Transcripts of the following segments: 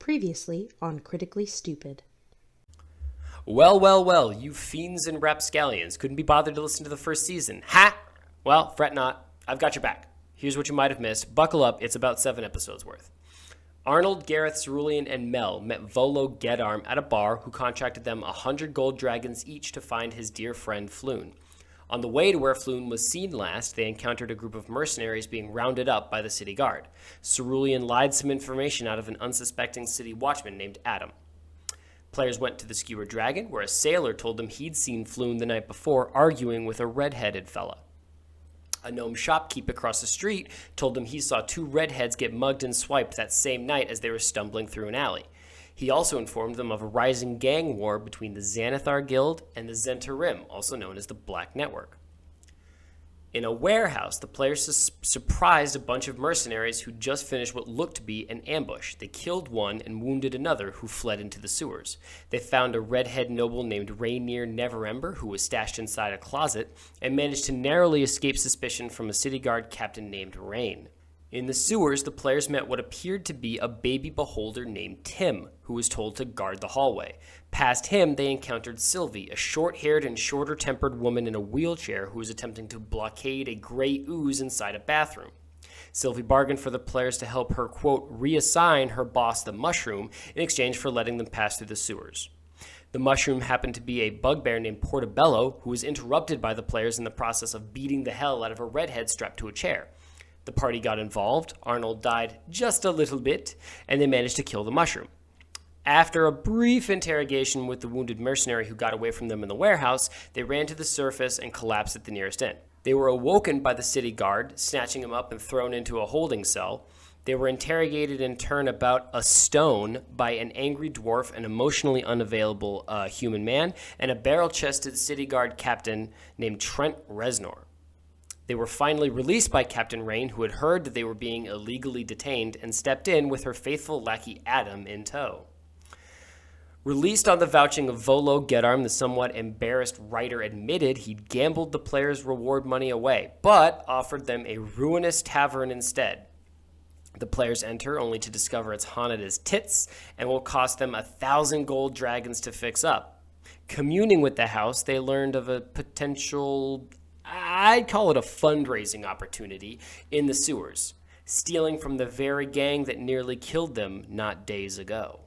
Previously on Critically Stupid. Well, you fiends and rapscallions couldn't be bothered to listen to the first season. Ha! Well, fret not. I've got your back. Here's what you might have missed. Buckle up, it's about 7 episodes worth. Arnold, Garath, Cerulean, and Mel met Volo Gedarm at a bar who contracted them 100 gold dragons each to find his dear friend Floon. On the way to where Floon was seen last, they encountered a group of mercenaries being rounded up by the city guard. Cerulean lied some information out of an unsuspecting city watchman named Adam. Players went to the Skewer Dragon, where a sailor told them he'd seen Floon the night before arguing with a red-headed fella. A gnome shopkeep across the street told them he saw 2 redheads get mugged and swiped that same night as they were stumbling through an alley. He also informed them of a rising gang war between the Xanathar Guild and the Zentarim, also known as the Black Network. In a warehouse, the players surprised a bunch of mercenaries who just finished what looked to be an ambush. They killed one and wounded another who fled into the sewers. They found a redhead noble named Rainier Neverember who was stashed inside a closet and managed to narrowly escape suspicion from a city guard captain named Rain. In the sewers, the players met what appeared to be a baby beholder named Tim, who was told to guard the hallway. Past him, they encountered Sylvie, a short-haired and shorter-tempered woman in a wheelchair who was attempting to blockade a gray ooze inside a bathroom. Sylvie bargained for the players to help her, quote, reassign her boss, the Mushroom, in exchange for letting them pass through the sewers. The Mushroom happened to be a bugbear named Portobello, who was interrupted by the players in the process of beating the hell out of a redhead strapped to a chair. The party got involved, Arnold died just a little bit, and they managed to kill the Mushroom. After a brief interrogation with the wounded mercenary who got away from them in the warehouse, they ran to the surface and collapsed at the nearest end. They were awoken by the city guard, snatching him up and thrown into a holding cell. They were interrogated in turn about a stone by an angry dwarf, an emotionally unavailable human man, and a barrel-chested city guard captain named Trent Reznor. They were finally released by Captain Rain, who had heard that they were being illegally detained, and stepped in with her faithful lackey Adam in tow. Released on the vouching of Volo Gedarm, the somewhat embarrassed writer admitted he'd gambled the players' reward money away, but offered them a ruinous tavern instead. The players enter only to discover it's haunted as tits and will cost them 1,000 gold dragons to fix up. Communing with the house, they learned of a potential, I'd call it a fundraising opportunity, in the sewers, stealing from the very gang that nearly killed them not days ago.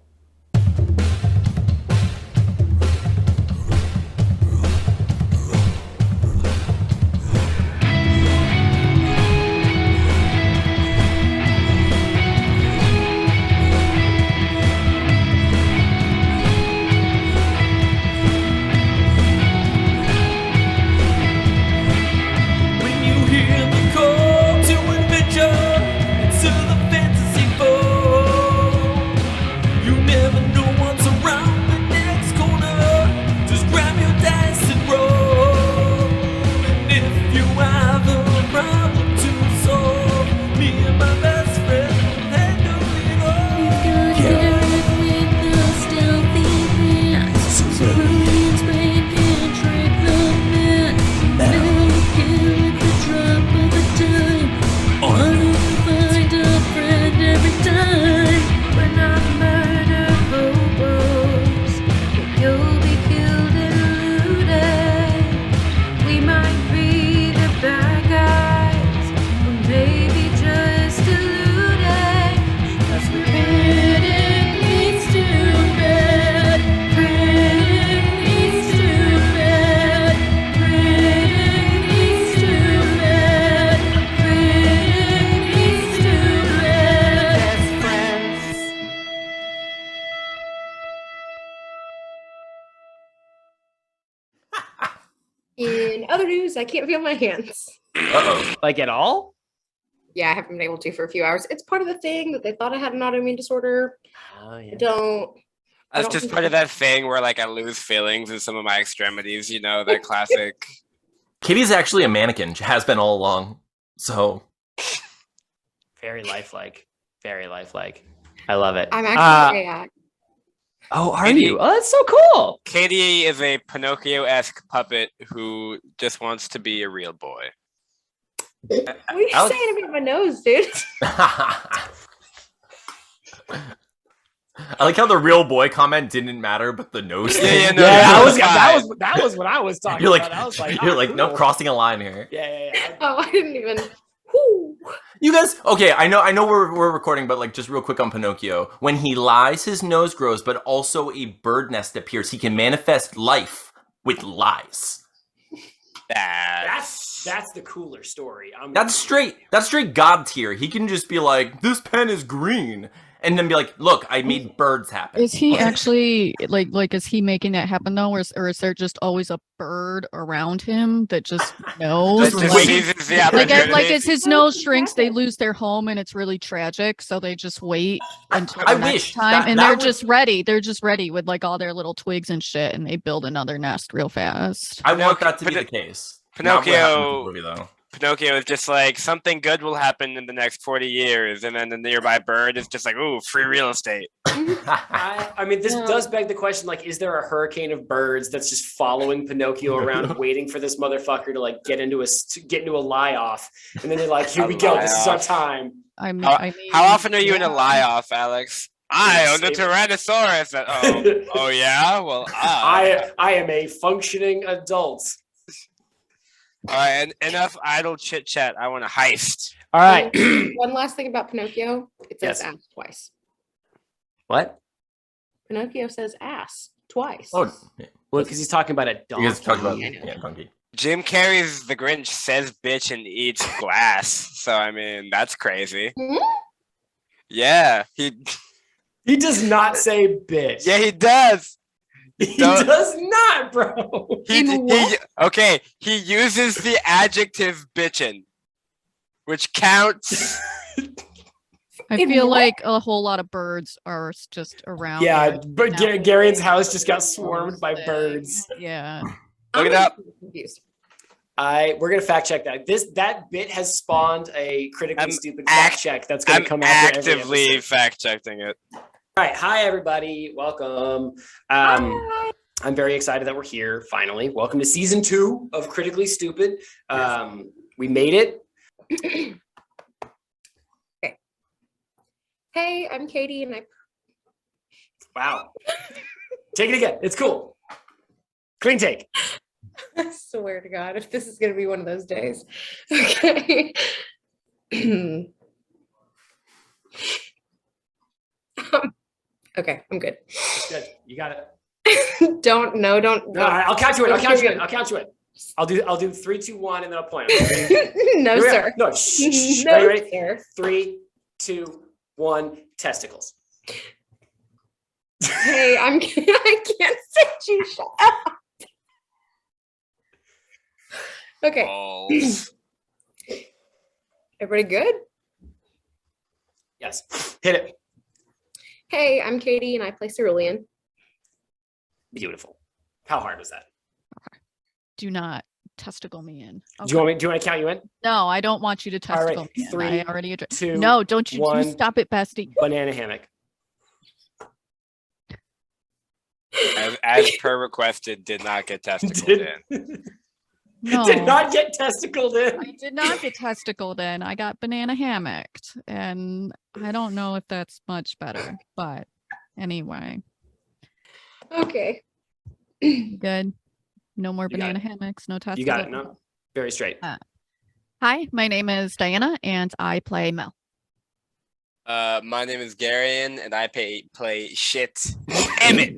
In other news, I can't feel my hands. Uh-oh. Like at all? Yeah, I haven't been able to for a few hours. It's part of the thing that they thought I had an autoimmune disorder. Oh, yeah. I don't. That's just part of that thing where like I lose feelings in some of my extremities, you know, that classic. Kitty's actually a mannequin. She has been all along. So Very lifelike. Very lifelike. I love it. I'm actually AI. Oh, are Katie- you? Oh, that's so cool. Katie is a Pinocchio-esque puppet who just wants to be a real boy. What are you saying about my nose, dude? I like how the real boy comment didn't matter, but the nose Yeah, thing. yeah, no, that was what I was talking You're like, about. I was like, no, cool. crossing a line here. Yeah. Oh, I didn't even. Whoo. You guys, okay? I know we're recording, but like just real quick on Pinocchio. When he lies, his nose grows, but also a bird nest appears. He can manifest life with lies. That's the cooler story. That's straight God tier. He can just be like, this pen is green, and then be like, look, I made birds happen. Is he actually like is he making that happen though, or is there just always a bird around him that just knows? Just wait. Like as his nose shrinks, they lose their home, and it's really tragic. So they just wait until the next time, and they're just ready. They're just ready with like all their little twigs and shit, and they build another nest real fast. I want that to be the case. Pinocchio is just like, something good will happen in the next 40 years, and then the nearby bird is just like, ooh, free real estate. I mean, this does beg the question, like, is there a hurricane of birds that's just following Pinocchio around, waiting for this motherfucker to like get into a lie off, and then they're like, here we go, this is our time. I mean, how often are you in a lie off, Alex? I own the Tyrannosaurus. Oh yeah, well, I am a functioning adult. All right, enough idle chit chat. I want a heist. All right. One last thing about Pinocchio. It says ass twice. What? Pinocchio says ass twice. Oh, well, because he's talking about a donkey. You guys talk about donkey. Jim Carrey's The Grinch says bitch and eats glass. So I mean, that's crazy. Mm-hmm. Yeah, he does not say bitch. Yeah, he does. He does not, bro. He uses the adjective bitchin', which counts. I feel like a whole lot of birds are just around. Yeah, but Garion's house just got swarmed by birds. Yeah. Look it up. Confused. We're gonna fact check that. That bit has spawned a critically stupid fact check that's gonna come after actively every episode. fact checking it. All right, hi everybody, welcome. Hi. I'm very excited that we're here finally. Welcome to season 2 of Critically Stupid. We made it. Okay. Hey, I'm Katie, and Wow. Take it again. It's cool. Clean take. I swear to God, if this is going to be one of those days. Okay. Okay, I'm good. Good. You got it. Don't. No, I'll count you in. I'll count you in. I'll do 3, 2, 1, and then I'll point. No, sir. No, shh. No, Are you ready? sir. 3, 2, 1. Testicles. Hey, I can't sit you. Shut up. Okay. Balls. Everybody good? Yes. Hit it. Hey, I'm Katie, and I play Cerulean. Beautiful. How hard was that? Do not testicle me in. Okay. Do you want to count you in? No, I don't want you to All right, testicle me in. 3, I already addressed. 2, No, don't you 1. stop it, bestie. Banana hammock. As per requested, did not get testicled in. No. Did not get testicled in. I did not get testicled in. I got banana hammocked, and I don't know if that's much better, but anyway. Okay. Good. No more You got banana it. hammocks, no testicles. You got it. No, very straight. Hi, my name is Dianna, and I play Mel. My name is Garion, and I play shit. Emmett.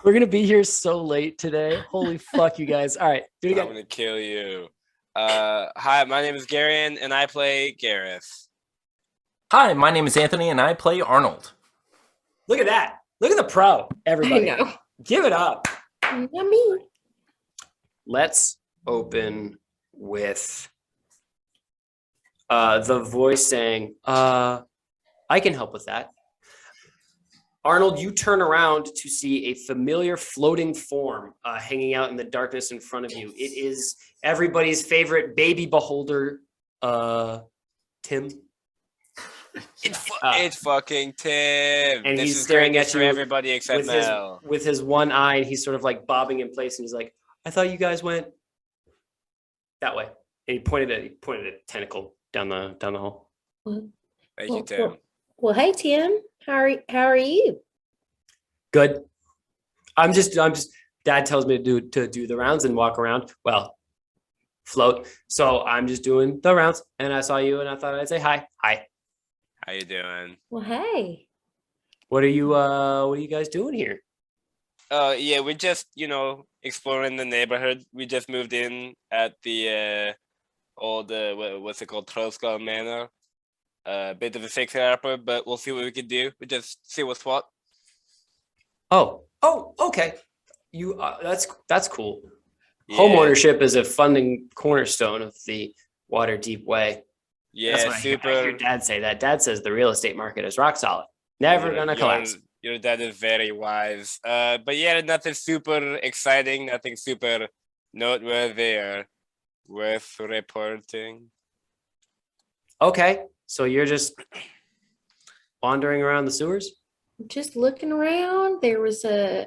We're gonna be here so late today. Holy fuck, you guys! All right, do it I'm again. gonna kill you. Hi, my name is Garion, and I play Garath. Hi, my name is Anthony, and I play Arnold. Look at that. Look at the pro, everybody. I know. Give it up. Yummy. Let's open with the voice saying, I can help with that. Arnold, you turn around to see a familiar floating form hanging out in the darkness in front of you. It is everybody's favorite baby beholder, Tim. It's fucking Tim. And this he's is staring great at news for you everybody except Mel. with his one eye, and he's sort of like bobbing in place, and he's like, I thought you guys went that way. And he pointed a tentacle down the hall. Thank you, Tim. Well, hey, Tim. How are you? Good. I'm just. Dad tells me to do the rounds and walk around. Well, float. So I'm just doing the rounds, and I saw you, and I thought I'd say hi. Hi. How you doing? Well, hey. What are you guys doing here? Yeah, we're just exploring the neighborhood. We just moved in at the old what's it called, Trollskull Manor. Bit of a fixer upper, but we'll see what we can do. We just see what's what. Oh, okay. You that's cool. Yeah. Home ownership is a funding cornerstone of the Waterdeep way. Yeah, That's what super. I hear Dad say that. Dad says the real estate market is rock solid, never gonna collapse. Your dad is very wise. But yeah, nothing super exciting, nothing super noteworthy or worth reporting. Okay, so you're just wandering around the sewers? Just looking around. There was a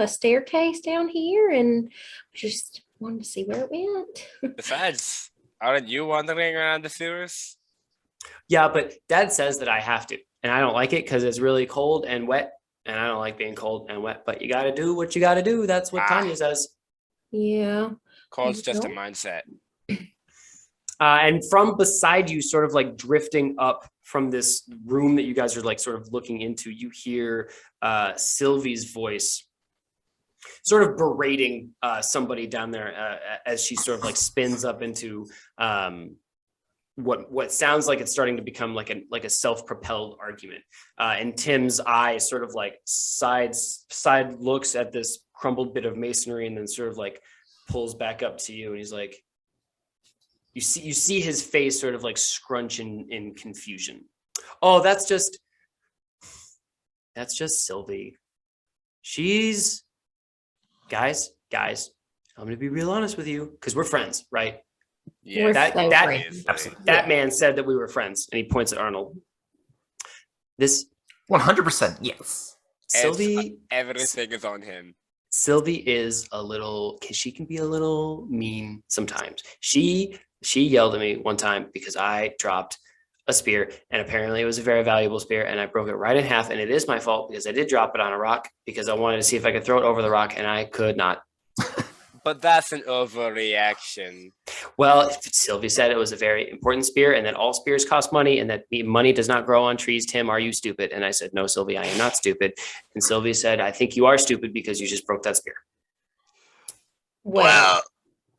staircase down here, and just wanted to see where it went. Besides, aren't you wandering around the sewers? Yeah, but Dad says that I have to, and I don't like it because it's really cold and wet, and I don't like being cold and wet. But you got to do what you got to do. That's what Tanya says. Yeah. Cold's just a Nope. mindset. And from beside you, sort of like drifting up from this room that you guys are like sort of looking into, you hear Sylvie's voice sort of berating somebody down there as she sort of like spins up into what sounds like it's starting to become like a self-propelled argument. And Tim's eye sort of like side looks at this crumbled bit of masonry and then sort of like pulls back up to you, and he's like, you see his face sort of like scrunch in confusion. Oh, that's just Sylvie. She's guys, I'm gonna be real honest with you, because we're friends, right? Yeah, We're that- so that- friends. Absolutely. That man said that we were friends, and he points at Arnold. This 100%, yes. Sylvie everything is on him. Sylvie is she can be a little mean sometimes. She yelled at me one time because I dropped a spear, and apparently it was a very valuable spear, and I broke it right in half, and it is my fault because I did drop it on a rock because I wanted to see if I could throw it over the rock, and I could not. But that's an overreaction. Well, Sylvie said it was a very important spear and that all spears cost money and that money does not grow on trees. Tim, are you stupid? And I said, no, Sylvie, I am not stupid. And Sylvie said, I think you are stupid because you just broke that spear. Well,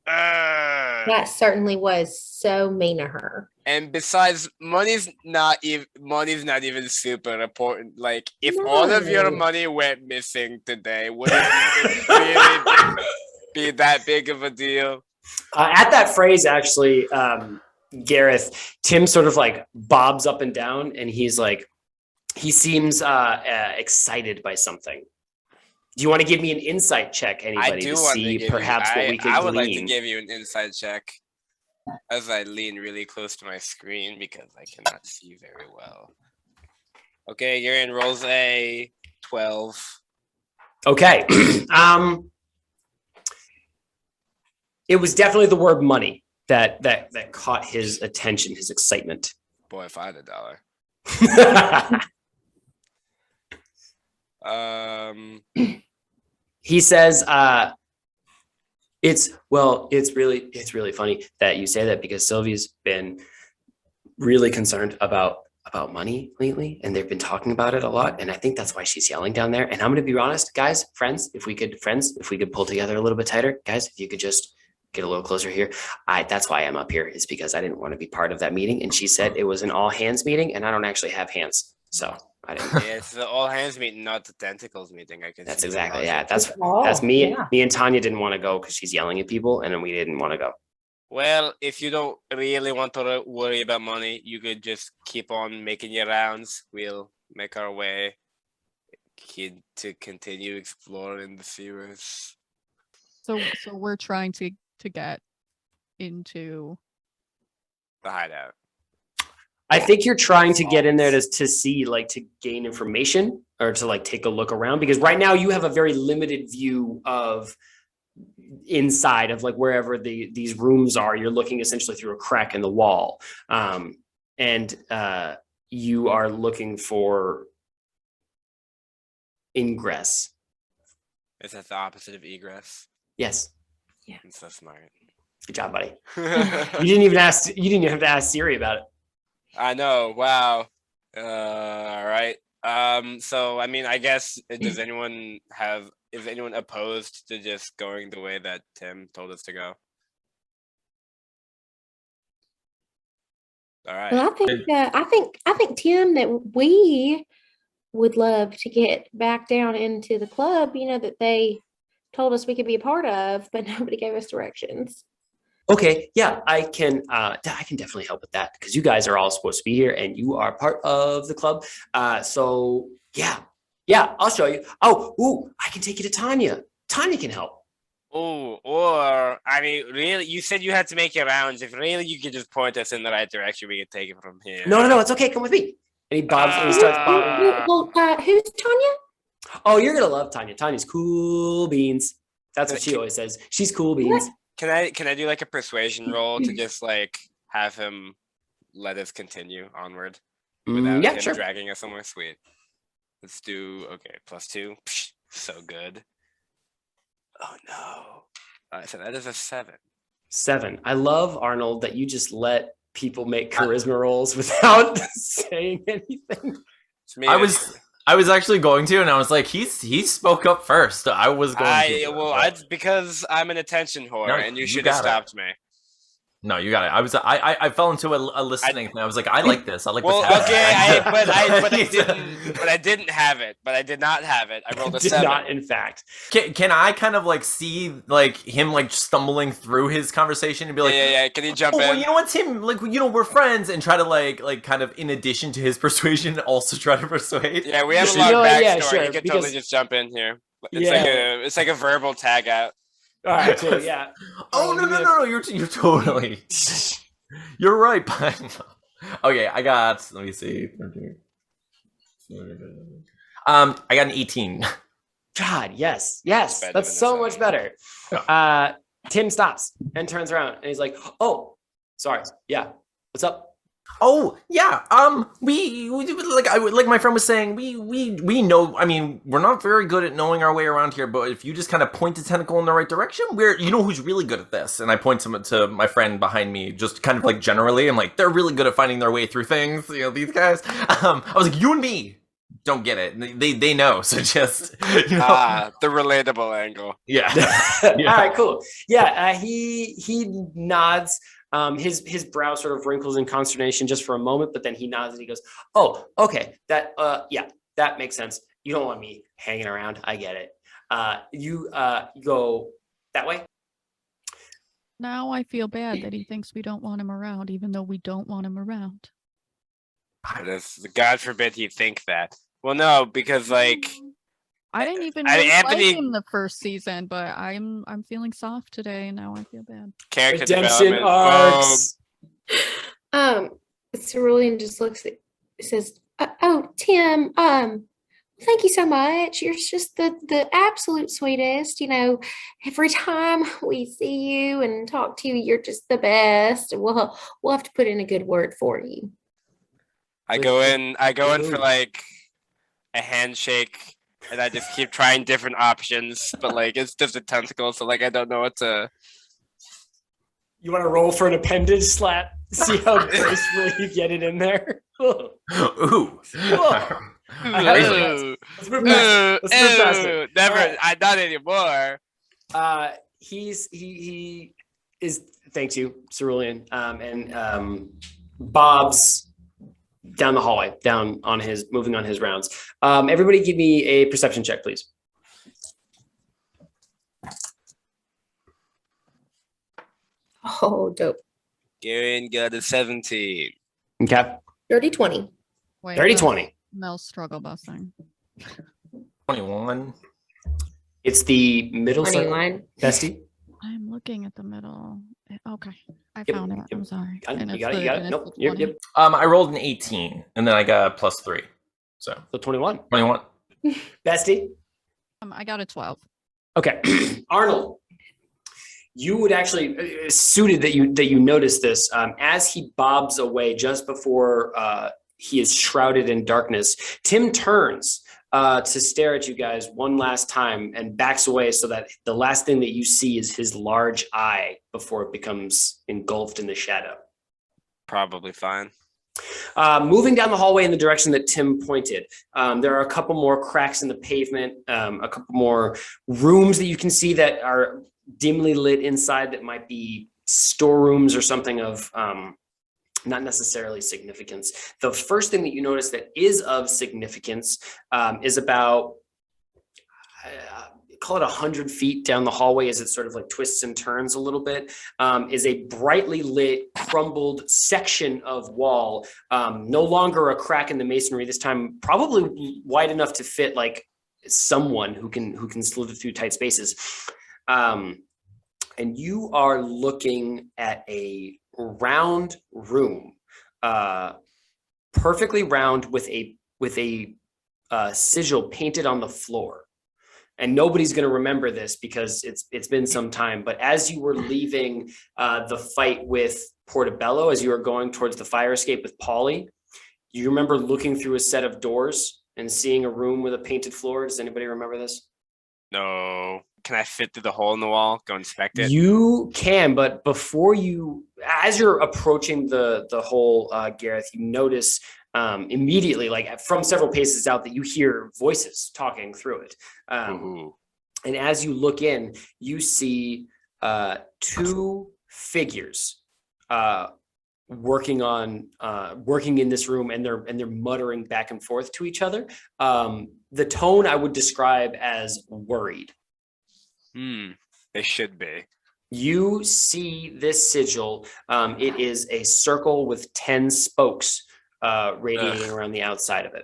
that certainly was so mean of her. And besides, money's not even super important. Like, if all of your No. money went missing today, would it really be that big of a deal? At that phrase, actually, Garath, Tim sort of like bobs up and down, and he's like, he seems excited by something. Do you want to give me an insight check, anybody, to see perhaps what we could I would glean? like to give you an insight check as I lean really close to my screen because I cannot see very well. Okay, you're in rolls a 12. Okay. It was definitely the word money that caught his attention, his excitement. Boy, if I had $1. He says, it's really funny that you say that because Sylvie's been really concerned about money lately, and they've been talking about it a lot, and I think that's why she's yelling down there. And I'm gonna be honest, guys, friends, if we could pull together a little bit tighter, guys, if you could just get a little closer here. That's why I'm up here, is because I didn't want to be part of that meeting. And she said it was an all hands meeting, and I don't actually have hands, so I didn't. Yeah, it's the all hands meeting, not the tentacles meeting. I can. That's see exactly, the yeah. logic. That's me. Yeah. Me and Tanya didn't want to go because she's yelling at people, and then we didn't want to go. Well, if you don't really want to worry about money, you could just keep on making your rounds. We'll make our way to continue exploring the sewers. So we're trying to get into The hideout. I think you're trying to get in there to see, like, to gain information or to like take a look around, because right now you have a very limited view of inside of like wherever these rooms are. You're looking essentially through a crack in the wall, and you are looking for ingress. Is that the opposite of egress? Yes. I'm so smart. Good job, buddy. You didn't even have to ask Siri about it. I know. Wow. All right. So I mean, I guess is anyone opposed to just going the way that Tim told us to go? All right. Well, I think Tim, that we would love to get back down into the club, that they told us we could be a part of, but nobody gave us directions. Okay, yeah, I can definitely help with that because you guys are all supposed to be here and you are part of the club. So yeah, I'll show you. I can take you to Tanya. Tanya can help. Oh, or I mean, really, you said you had to make your rounds. If really you could just point us in the right direction, we could take it from here. No, it's okay. Come with me. And he bobs and he starts bobbing. Who's Tanya? Oh, you're gonna love Tanya. Tanya's cool beans. That's what she always says. She's cool beans. Can I do like a persuasion roll to just like have him let us continue onward without him dragging us somewhere? Sweet. Let's do +2. Psh, so good. Oh no. So that is a 7. 7. I love, Arnold, that you just let people make charisma rolls without saying anything. I was actually going to, and I was like, he spoke up first. I was going to. Well, because I'm an attention whore, and you should have stopped me. No, you got it. I fell into a listening thing. I was like, I like this. I like this. Okay, but I didn't have it. But I did not have it. I rolled a 7. Did not, in fact. Can I kind of like see like him like stumbling through his conversation and be like, yeah. Can you jump in? Well, you know what, Tim? Like, we're friends, and try to like kind of in addition to his persuasion, also try to persuade. Yeah, we have a long backstory. Yeah, sure, you can totally just jump in here. It's like a verbal tag out. All right, cool. Yeah. Oh no! You're totally. You're right, but okay. I got. Let me see. I got an 18. God, yes. That's so much better. Tim stops and turns around and he's like, "Oh, sorry. Yeah, what's up?" Oh yeah, we like my friend was saying, we know. I mean, we're not very good at knowing our way around here, but if you just kind of point the tentacle in the right direction, who's really good at this. And I point to my friend behind me, just kind of like generally. I'm like, they're really good at finding their way through things. These guys. I was like, you and me don't get it. They know. So just the relatable angle. Yeah. All right, cool. Yeah, he nods. His brow sort of wrinkles in consternation just for a moment, but then he nods and he goes, "Oh, okay, that makes sense. You don't want me hanging around. I get it. You go that way." Now I feel bad that he thinks we don't want him around, even though we don't want him around. God forbid he think that. Well, no, because like I didn't even really like him the first season, but I'm feeling soft today, and now I feel bad. Character Redemption development. arcs. Cerulean just looks at, says, "Oh, Tim, thank you so much. You're just the absolute sweetest. Every time we see you and talk to you, you're just the best. We'll have to put in a good word for you." I go in for like a handshake. And I just keep trying different options, but like it's just a tentacle, so like I don't know what to. You want to roll for an appendage slap? See how gracefully you get it in there. Ooh. Let's move past it. Never. I not anymore. He is. Thanks you, Cerulean. And Bob's down the hallway, moving on his rounds. Everybody give me a perception check, please. Oh, dope. Garen got a 17. Okay. Dirty 20. Wait, 30-20. Mel's struggle busing. 21. It's the middle circle. 21. Bestie. I'm looking at the middle. Okay, I Yep, found it. yep. I'm sorry. You And got it's it. the Nope. 20. Yep. I rolled an 18, and then I got a +3. So 21. 21. Bestie. I got a 12. Okay. Arnold, you would actually suited that you notice this as he bobs away just before he is shrouded in darkness. Tim turns to stare at you guys one last time and backs away so that the last thing that you see is his large eye before it becomes engulfed in the shadow. Probably fine. Moving down the hallway in the direction that Tim pointed, there are a couple more cracks in the pavement, a couple more rooms that you can see that are dimly lit inside that might be storerooms or something of not necessarily significance. The first thing that you notice that is of significance is about, call it 100 feet down the hallway as it sort of like twists and turns a little bit, is a brightly lit, crumbled section of wall, no longer a crack in the masonry, this time probably wide enough to fit like someone who can slither through tight spaces. And you are looking at a round room, perfectly round with a sigil painted on the floor. And nobody's going to remember this because it's been some time. But as you were leaving the fight with Portobello, as you were going towards the fire escape with Polly, you remember looking through a set of doors and seeing a room with a painted floor. Does anybody remember this? No. Can I fit through the hole in the wall? Go inspect it? You can, but before you, as you're approaching the hole, Garath, you notice immediately, like from several paces out, that you hear voices talking through it. And as you look in, you see two figures working in this room, and they're muttering back and forth to each other. The tone I would describe as worried. They should be. You see this sigil. It is a circle with 10 spokes radiating around the outside of it.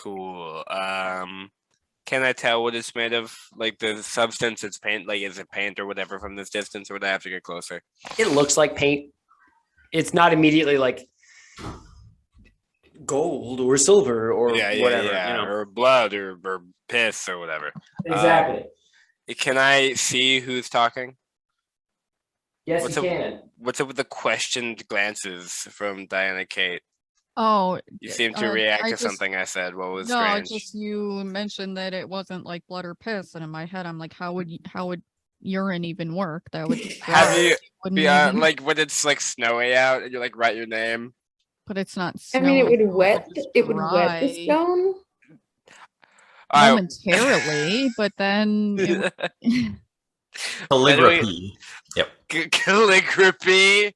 Cool. Can I tell what it's made of? Like the substance it's paint, like is it paint or whatever from this distance, or would I have to get closer? It looks like paint. It's not immediately like gold or silver or whatever. You know? Or blood or piss or whatever. Exactly. Can I see who's talking? Yes, you can. What's up with the questioned glances from Dianna Kate? Oh, You seem to react to something I said. What was strange? Just you mentioned that it wasn't like blood or piss, and in my head, I'm like, how would urine even work? That would have you even... like when it's like snowy out and you like write your name, but it's not. I mean, it would wet. It would wet the stone momentarily, but then Calligra-Pee. Yep. Calligra-Pee.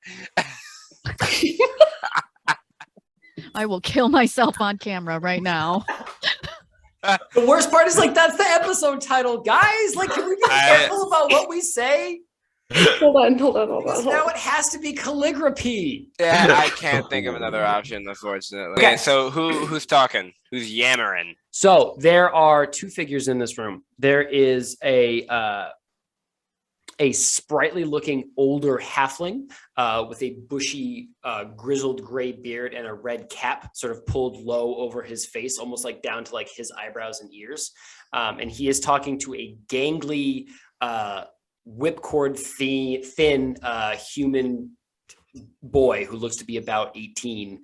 I will kill myself on camera right now. The worst part is like that's the episode title, guys. Like, can we be careful about what we say? Hold on. Now it has to be Calligra-Pee. Yeah, I can't think of another option, unfortunately. Okay, so who's talking? Who's yammering? So there are two figures in this room. There is a sprightly looking older halfling with a bushy grizzled gray beard and a red cap sort of pulled low over his face, almost like down to like his eyebrows and ears. And he is talking to a gangly whipcord thin human boy who looks to be about 18.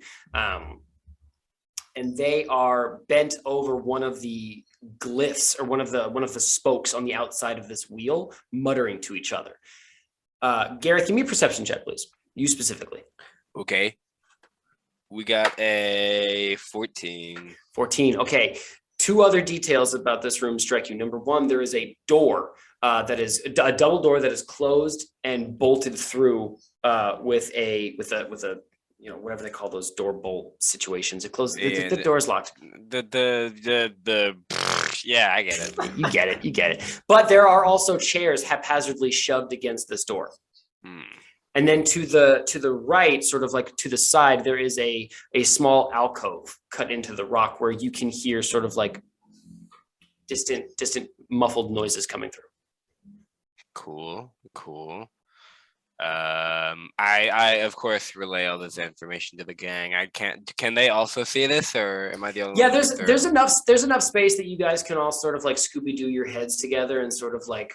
And they are bent over one of the glyphs or one of the spokes on the outside of this wheel, muttering to each other. Garath, give me a perception check, please. You specifically. Okay. We got a 14. 14. Okay. Two other details about this room strike you. Number one, there is a door that is a double door that is closed and bolted through with a you know, whatever they call those door bolt situations. It closes. The door is locked. Yeah, I get it. You get it. But there are also chairs haphazardly shoved against this door. And then to the right, sort of like to the side, there is a small alcove cut into the rock where you can hear sort of like distant muffled noises coming through. Cool. I of course relay all this information to the gang. Can they also see this, or am I the only one? Yeah, there's enough space that you guys can all sort of like Scooby-Doo your heads together and sort of like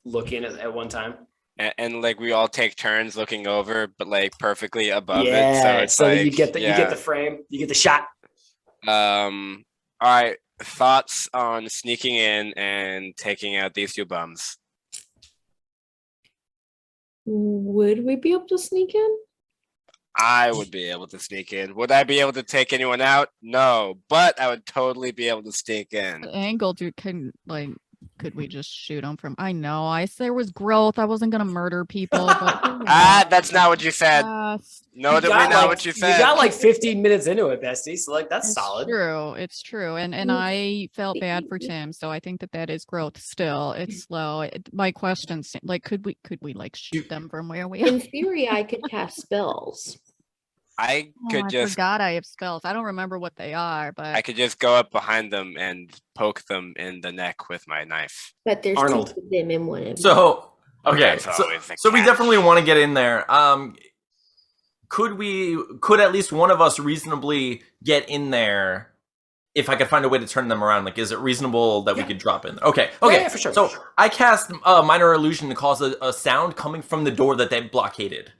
look in at one time. and like we all take turns looking over, but like perfectly above it. Yeah, So it's so that like you get the frame, you get the shot. All right. Thoughts on sneaking in and taking out these 2 bums? Would we be able to sneak in? I would be able to sneak in. Would I be able to take anyone out? No, but I would totally be able to sneak in. The angle, dude, could we just shoot them from? I know, there was growth. I wasn't gonna murder people, but That's not what you said. Notably not what you said. You got like 15 minutes into it, bestie. So like that's it's solid. True, it's true, and I felt bad for Tim, so I think that is growth. Still, it's slow. My question's like, could we like shoot them from where we are? In theory, I could cast spells. I forgot I have spells. I don't remember what they are, but I could just go up behind them and poke them in the neck with my knife. But there's Arnold. 2 of them in one of them. So okay, That's so we definitely want to get in there. Could at least one of us reasonably get in there if I could find a way to turn them around? Like, is it reasonable that we could drop in? Okay. Yeah, for sure. So I cast minor illusion to cause a sound coming from the door that they blockaded.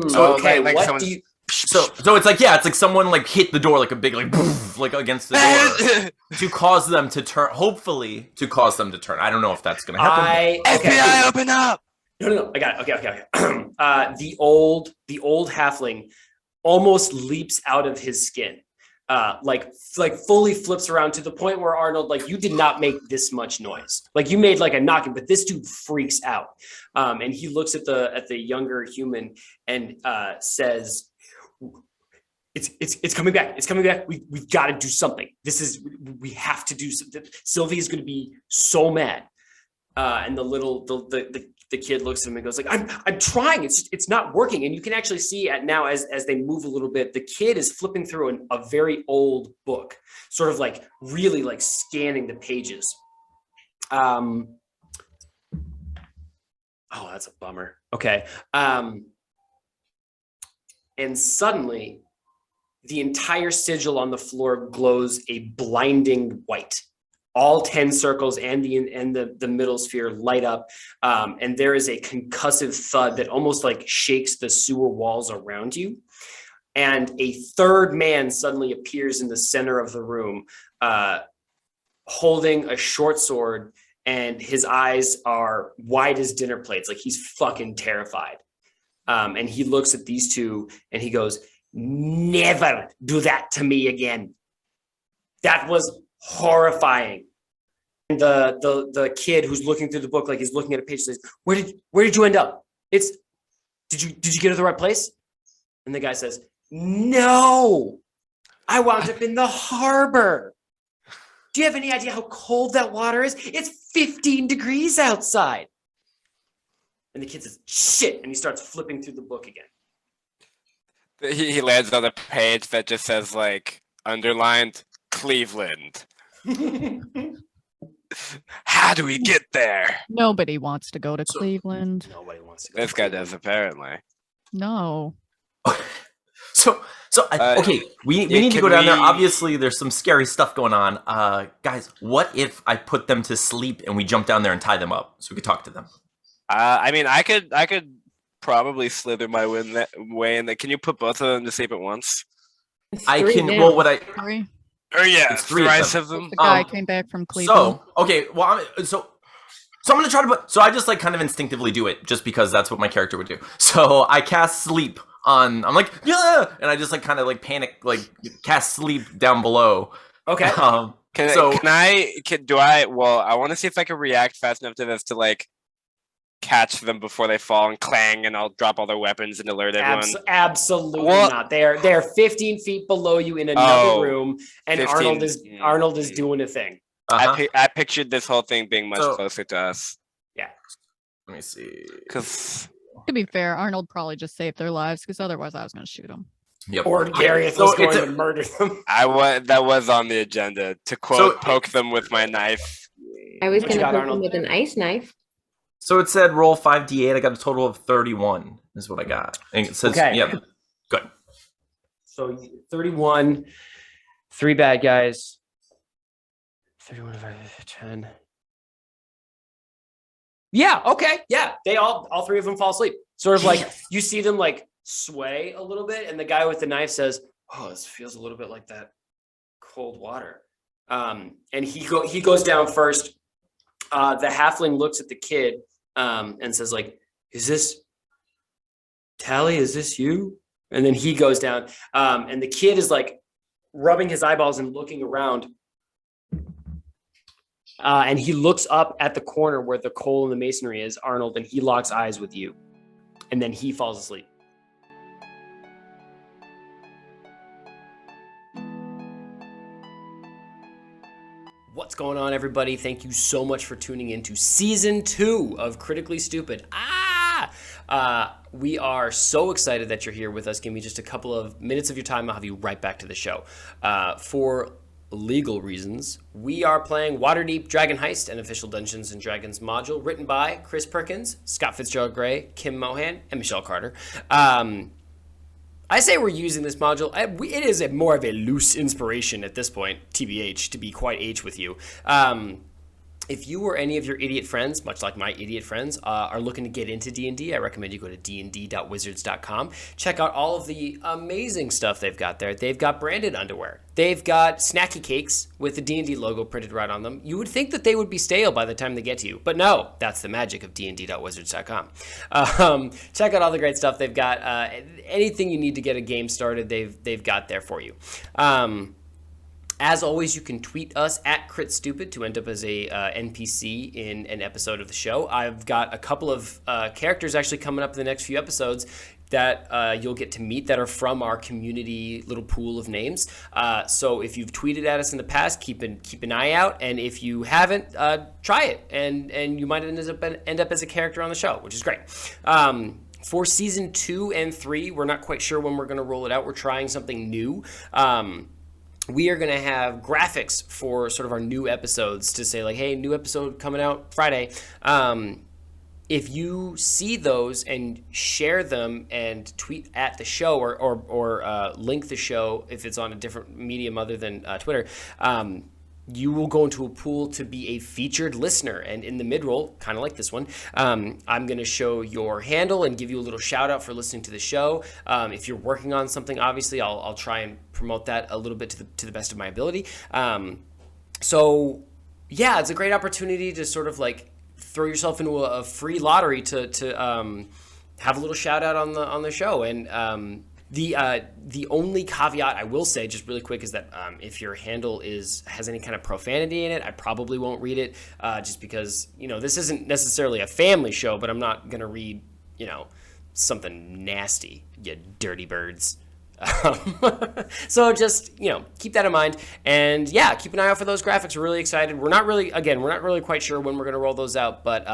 So okay, like what someone's- do you? So it's like someone like hit the door like a big like poof, like against the door to cause them to turn. Hopefully, to cause them to turn. I don't know if that's gonna happen. FBI, open up! No. I got it. Okay. The old halfling almost leaps out of his skin. Like fully flips around to the point where Arnold, like, you did not make this much noise. Like, you made like a knocking, but this dude freaks out. And he looks at the younger human and says, It's coming back. It's coming back. We've got to do something. We have to do something. Sylvie is going to be so mad. And the kid looks at him and goes like, I'm trying. It's not working. And you can actually see now as they move a little bit, the kid is flipping through a very old book, sort of like really like scanning the pages. Oh, that's a bummer. Okay. And suddenly the entire sigil on the floor glows a blinding white. All 10 circles and the middle sphere light up, and there is a concussive thud that almost like shakes the sewer walls around you. And a third man suddenly appears in the center of the room, holding a short sword, and his eyes are wide as dinner plates, like he's fucking terrified. And he looks at these two and he goes, "Never do that to me again. That was horrifying." And the kid who's looking through the book, like he's looking at a page, says, where did you end up? Did you get to the right place? And the guy says, "No, I wound up in the harbor. Do you have any idea how cold that water is? It's 15 degrees outside." And the kid says, "Shit," and he starts flipping through the book again. He lands on a page that just says like underlined Cleveland. How do we get there? Nobody wants to go to Cleveland. Nobody wants to go. This guy does apparently. No. Okay, we need to go down there. Obviously, there's some scary stuff going on. Guys, what if I put them to sleep and we jump down there and tie them up so we could talk to them? I mean, I could probably slither my way in there. Can you put both of them to sleep at once? I can. Well, what I? Three. Oh yeah, It's three of them. The guy came back from Cleveland. So okay, well, so I'm gonna try to put. So I just like kind of instinctively do it, just because that's what my character would do. So I cast sleep on. I'm like, yeah, and I just like kind of like panic, like cast sleep down below. Okay. Well, I want to see if I can react fast enough to this to like catch them before they fall and clang, and I'll drop all their weapons and alert everyone. Absolutely not. They're 15 feet below you in another room, and 15. Arnold is doing a thing. I pictured this whole thing being much closer to us. Yeah. Let me see. Because to be fair, Arnold probably just saved their lives because otherwise I was going to shoot him. Yep. Or Garath was going to murder them. That was on the agenda to quote poke them with my knife. I was What going you to got, poke them with an ice knife. So it said roll 5d8. I got a total of 31. Is what I got. And it says, Okay. yeah, good. So 31, 3 bad guys. 31, 5, 10. Yeah. Okay. Yeah. They all three of them fall asleep. Sort of like you see them like sway a little bit, and the guy with the knife says, "Oh, this feels a little bit like that cold water." And he goes down first. The halfling looks at the kid and says, like, "Is this Tally? Is this you?" And then he goes down, and the kid is like rubbing his eyeballs and looking around. And he looks up at the corner where the coal and the masonry is, Arnold, and he locks eyes with you. And then he falls asleep. What's going on, everybody? Thank you so much for tuning in to season 2 of Critically Stupid. We are so excited that you're here with us. Give me just a couple of minutes of your time. I'll have you right back to the show. For legal reasons, we are playing Waterdeep Dragon Heist, an official Dungeons & Dragons module written by Chris Perkins, Scott Fitzgerald Gray, Kim Mohan, and Michelle Carter. I say we're using this module. It is more of a loose inspiration at this point, TBH, to be quite H with you. If you or any of your idiot friends, much like my idiot friends, are looking to get into D&D, I recommend you go to dnd.wizards.com. Check out all of the amazing stuff they've got there. They've got branded underwear. They've got snacky cakes with the D&D logo printed right on them. You would think that they would be stale by the time they get to you, but no, that's the magic of dnd.wizards.com. Check out all the great stuff they've got. Anything you need to get a game started, they've got there for you. As always, you can tweet us at CritStupid to end up as a NPC in an episode of the show. I've got a couple of characters actually coming up in the next few episodes that you'll get to meet that are from our community little pool of names. So if you've tweeted at us in the past, keep an eye out. And if you haven't, try it. And you might end up as a character on the show, which is great. For season 2 and 3, we're not quite sure when we're going to roll it out. We're trying something new. We are going to have graphics for sort of our new episodes to say like, hey, new episode coming out Friday. If you see those and share them and tweet at the show or link the show if it's on a different medium other than Twitter, you will go into a pool to be a featured listener. And in the mid-roll, kind of like this one, I'm going to show your handle and give you a little shout out for listening to the show. If you're working on something, obviously, I'll try and promote that a little bit to the best of my ability. So yeah, it's a great opportunity to sort of like throw yourself into a free lottery to have a little shout out on the show. And the only caveat I will say, just really quick, is that if your handle has any kind of profanity in it, I probably won't read it, just because this isn't necessarily a family show, but I'm not gonna read something nasty, you dirty birds. So just keep that in mind, and yeah, keep an eye out for those graphics. We're really excited. We're not really quite sure when we're gonna roll those out, but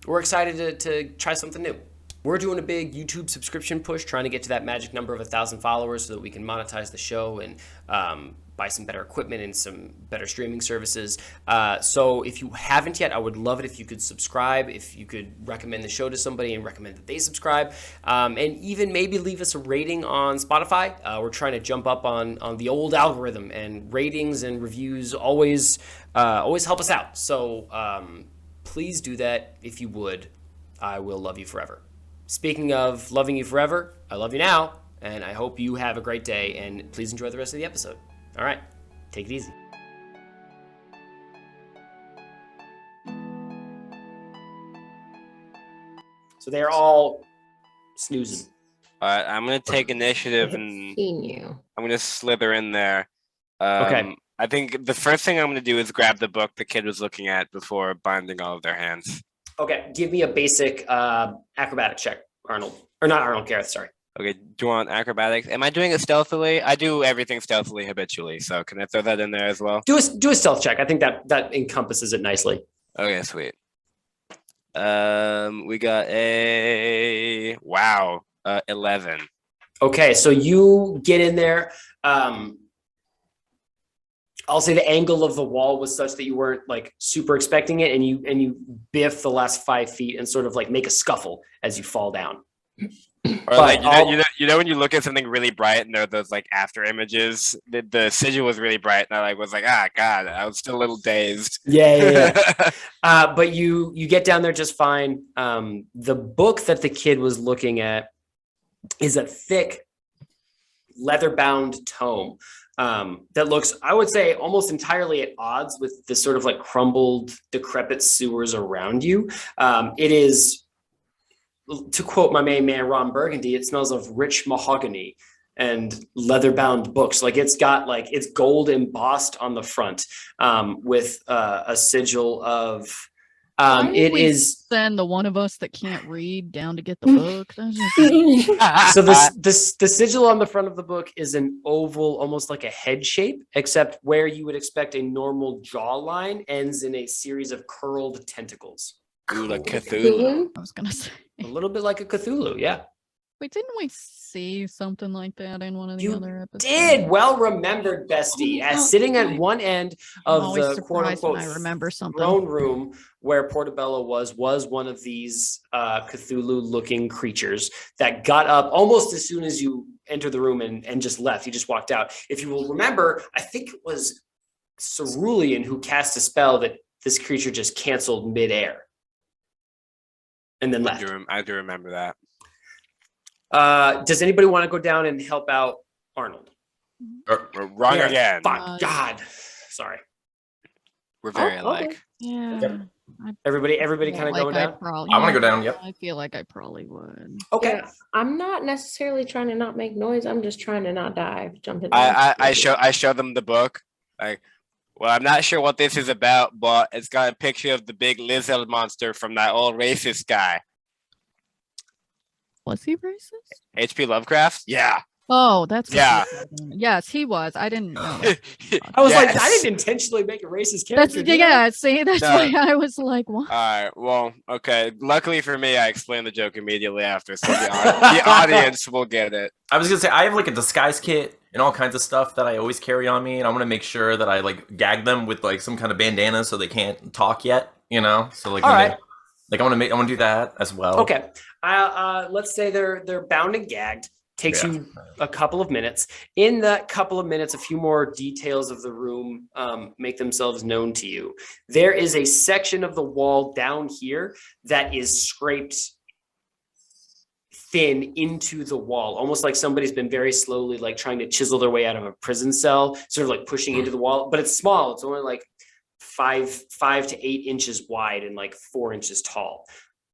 we're excited to try something new. We're doing a big YouTube subscription push, trying to get to that magic number of 1,000 followers so that we can monetize the show and buy some better equipment and some better streaming services. So if you haven't yet, I would love it if you could subscribe, if you could recommend the show to somebody and recommend that they subscribe, and even maybe leave us a rating on Spotify. We're trying to jump up on the old algorithm, and ratings and reviews always help us out. So please do that if you would. I will love you forever. Speaking of loving you forever, I love you now, and I hope you have a great day, and please enjoy the rest of the episode. All right, take it easy. So they're all snoozing. All right, I'm going to take initiative and I'm going to slither in there. Okay. I think the first thing I'm going to do is grab the book the kid was looking at before binding all of their hands. Okay, give me a basic acrobatic check, Arnold. Or not Arnold, Garath, sorry. Okay, do you want acrobatics? Am I doing it stealthily? I do everything stealthily habitually, so can I throw that in there as well? Do a stealth check. I think that encompasses it nicely. Okay, sweet. We got a 11. Okay, so you get in there. I'll say the angle of the wall was such that you weren't like super expecting it, and you biff the last 5 feet and sort of like make a scuffle as you fall down. Or like you know when you look at something really bright and there are those like after images, the sigil was really bright and I was like, god, I was still a little dazed. Yeah. But you get down there just fine. The book that the kid was looking at is a thick leather-bound tome that looks, I would say, almost entirely at odds with the sort of like crumbled, decrepit sewers around you. It is, to quote my main man Ron Burgundy, it smells of rich mahogany and leather-bound books. Like it's got like it's gold embossed on the front with a sigil of. It is send the one of us that can't read down to get the book. So the sigil on the front of the book is an oval, almost like a head shape, except where you would expect a normal jawline ends in a series of curled tentacles. Ooh, like Cthulhu. I was gonna say A little bit like a Cthulhu, yeah. Wait, didn't we see something like that in one of the You other episodes? did. Well remembered, bestie. As sitting at one end of the quote unquote I remember something. throne room where Portobello was one of these Cthulhu looking creatures that got up almost as soon as you entered the room and just left. You just walked out. If you will remember, I think it was Cerulean who cast a spell that this creature just canceled midair and then left. I do remember that. Does anybody want to go down and help out Arnold? We're wrong again. Fuck God. Sorry. We're very alike. Okay. Yeah. Yep. Everybody kind of going down? I wanna go down, yep. I feel like I probably would. Okay. Yeah, I'm not necessarily trying to not make noise. I'm just trying to not dive, jump in. I show them the book. Like, well, I'm not sure what this is about, but it's got a picture of the big lizard monster from that old racist guy. Was he racist? H.P. Lovecraft? Yeah. Oh, that's what Yeah. Yes, he was. I didn't know. I was like, Yes. I didn't intentionally make a racist That's character. did I? yeah. See, that's No. why I was like, what? All right. Well, okay. Luckily for me, I explained the joke immediately after, so the audience will get it. I was gonna say I have like a disguise kit and all kinds of stuff that I always carry on me, and I want to make sure that I like gag them with like some kind of bandana so they can't talk yet. You know, so like All when right. I want to do that as well. Okay. Let's say they're bound and gagged. Takes you a couple of minutes. In that couple of minutes, a few more details of the room make themselves known to you. There is a section of the wall down here that is scraped thin into the wall, almost like somebody's been very slowly like trying to chisel their way out of a prison cell, sort of like pushing into the wall, but it's small. It's only like 5 to 8 inches wide and like 4 inches tall.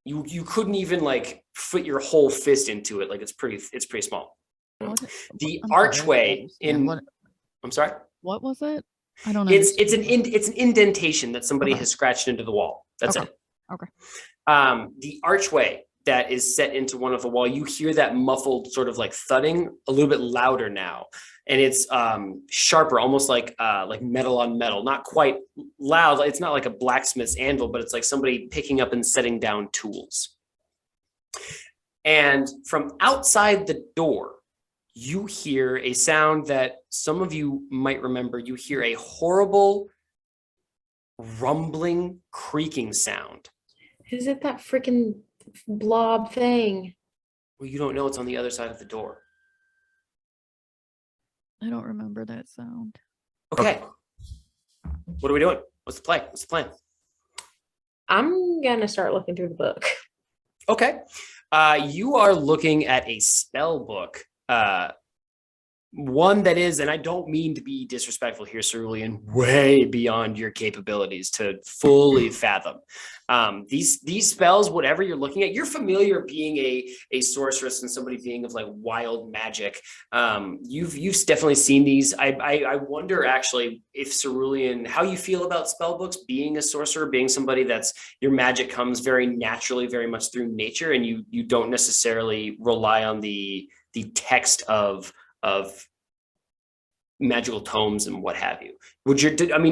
You couldn't even like fit your whole fist into it. Like it's pretty small. The archway I'm sorry. What was it? I don't know. It's an indentation that somebody has scratched into the wall. That's it. Okay. The archway that is set into one of the wall, you hear that muffled sort of like thudding a little bit louder now. And it's sharper, almost like metal on metal, not quite loud. It's not like a blacksmith's anvil, but it's like somebody picking up and setting down tools. And from outside the door, you hear a sound that some of you might remember. You hear a horrible rumbling, creaking sound. Is it that freaking blob thing? Well, you don't know it's on the other side of the door. I don't remember that sound. Okay. What are we doing? What's the play? What's the plan? I'm gonna start looking through the book. Okay. You are looking at a spell book. One that is, and I don't mean to be disrespectful here, Cerulean, way beyond your capabilities to fully fathom. These spells, whatever you're looking at, you're familiar being a sorceress and somebody being of like wild magic. You've definitely seen these. I wonder actually if Cerulean, how you feel about spell books, being a sorcerer, being somebody that's your magic comes very naturally, very much through nature, and you don't necessarily rely on the text of magical tomes and what have you.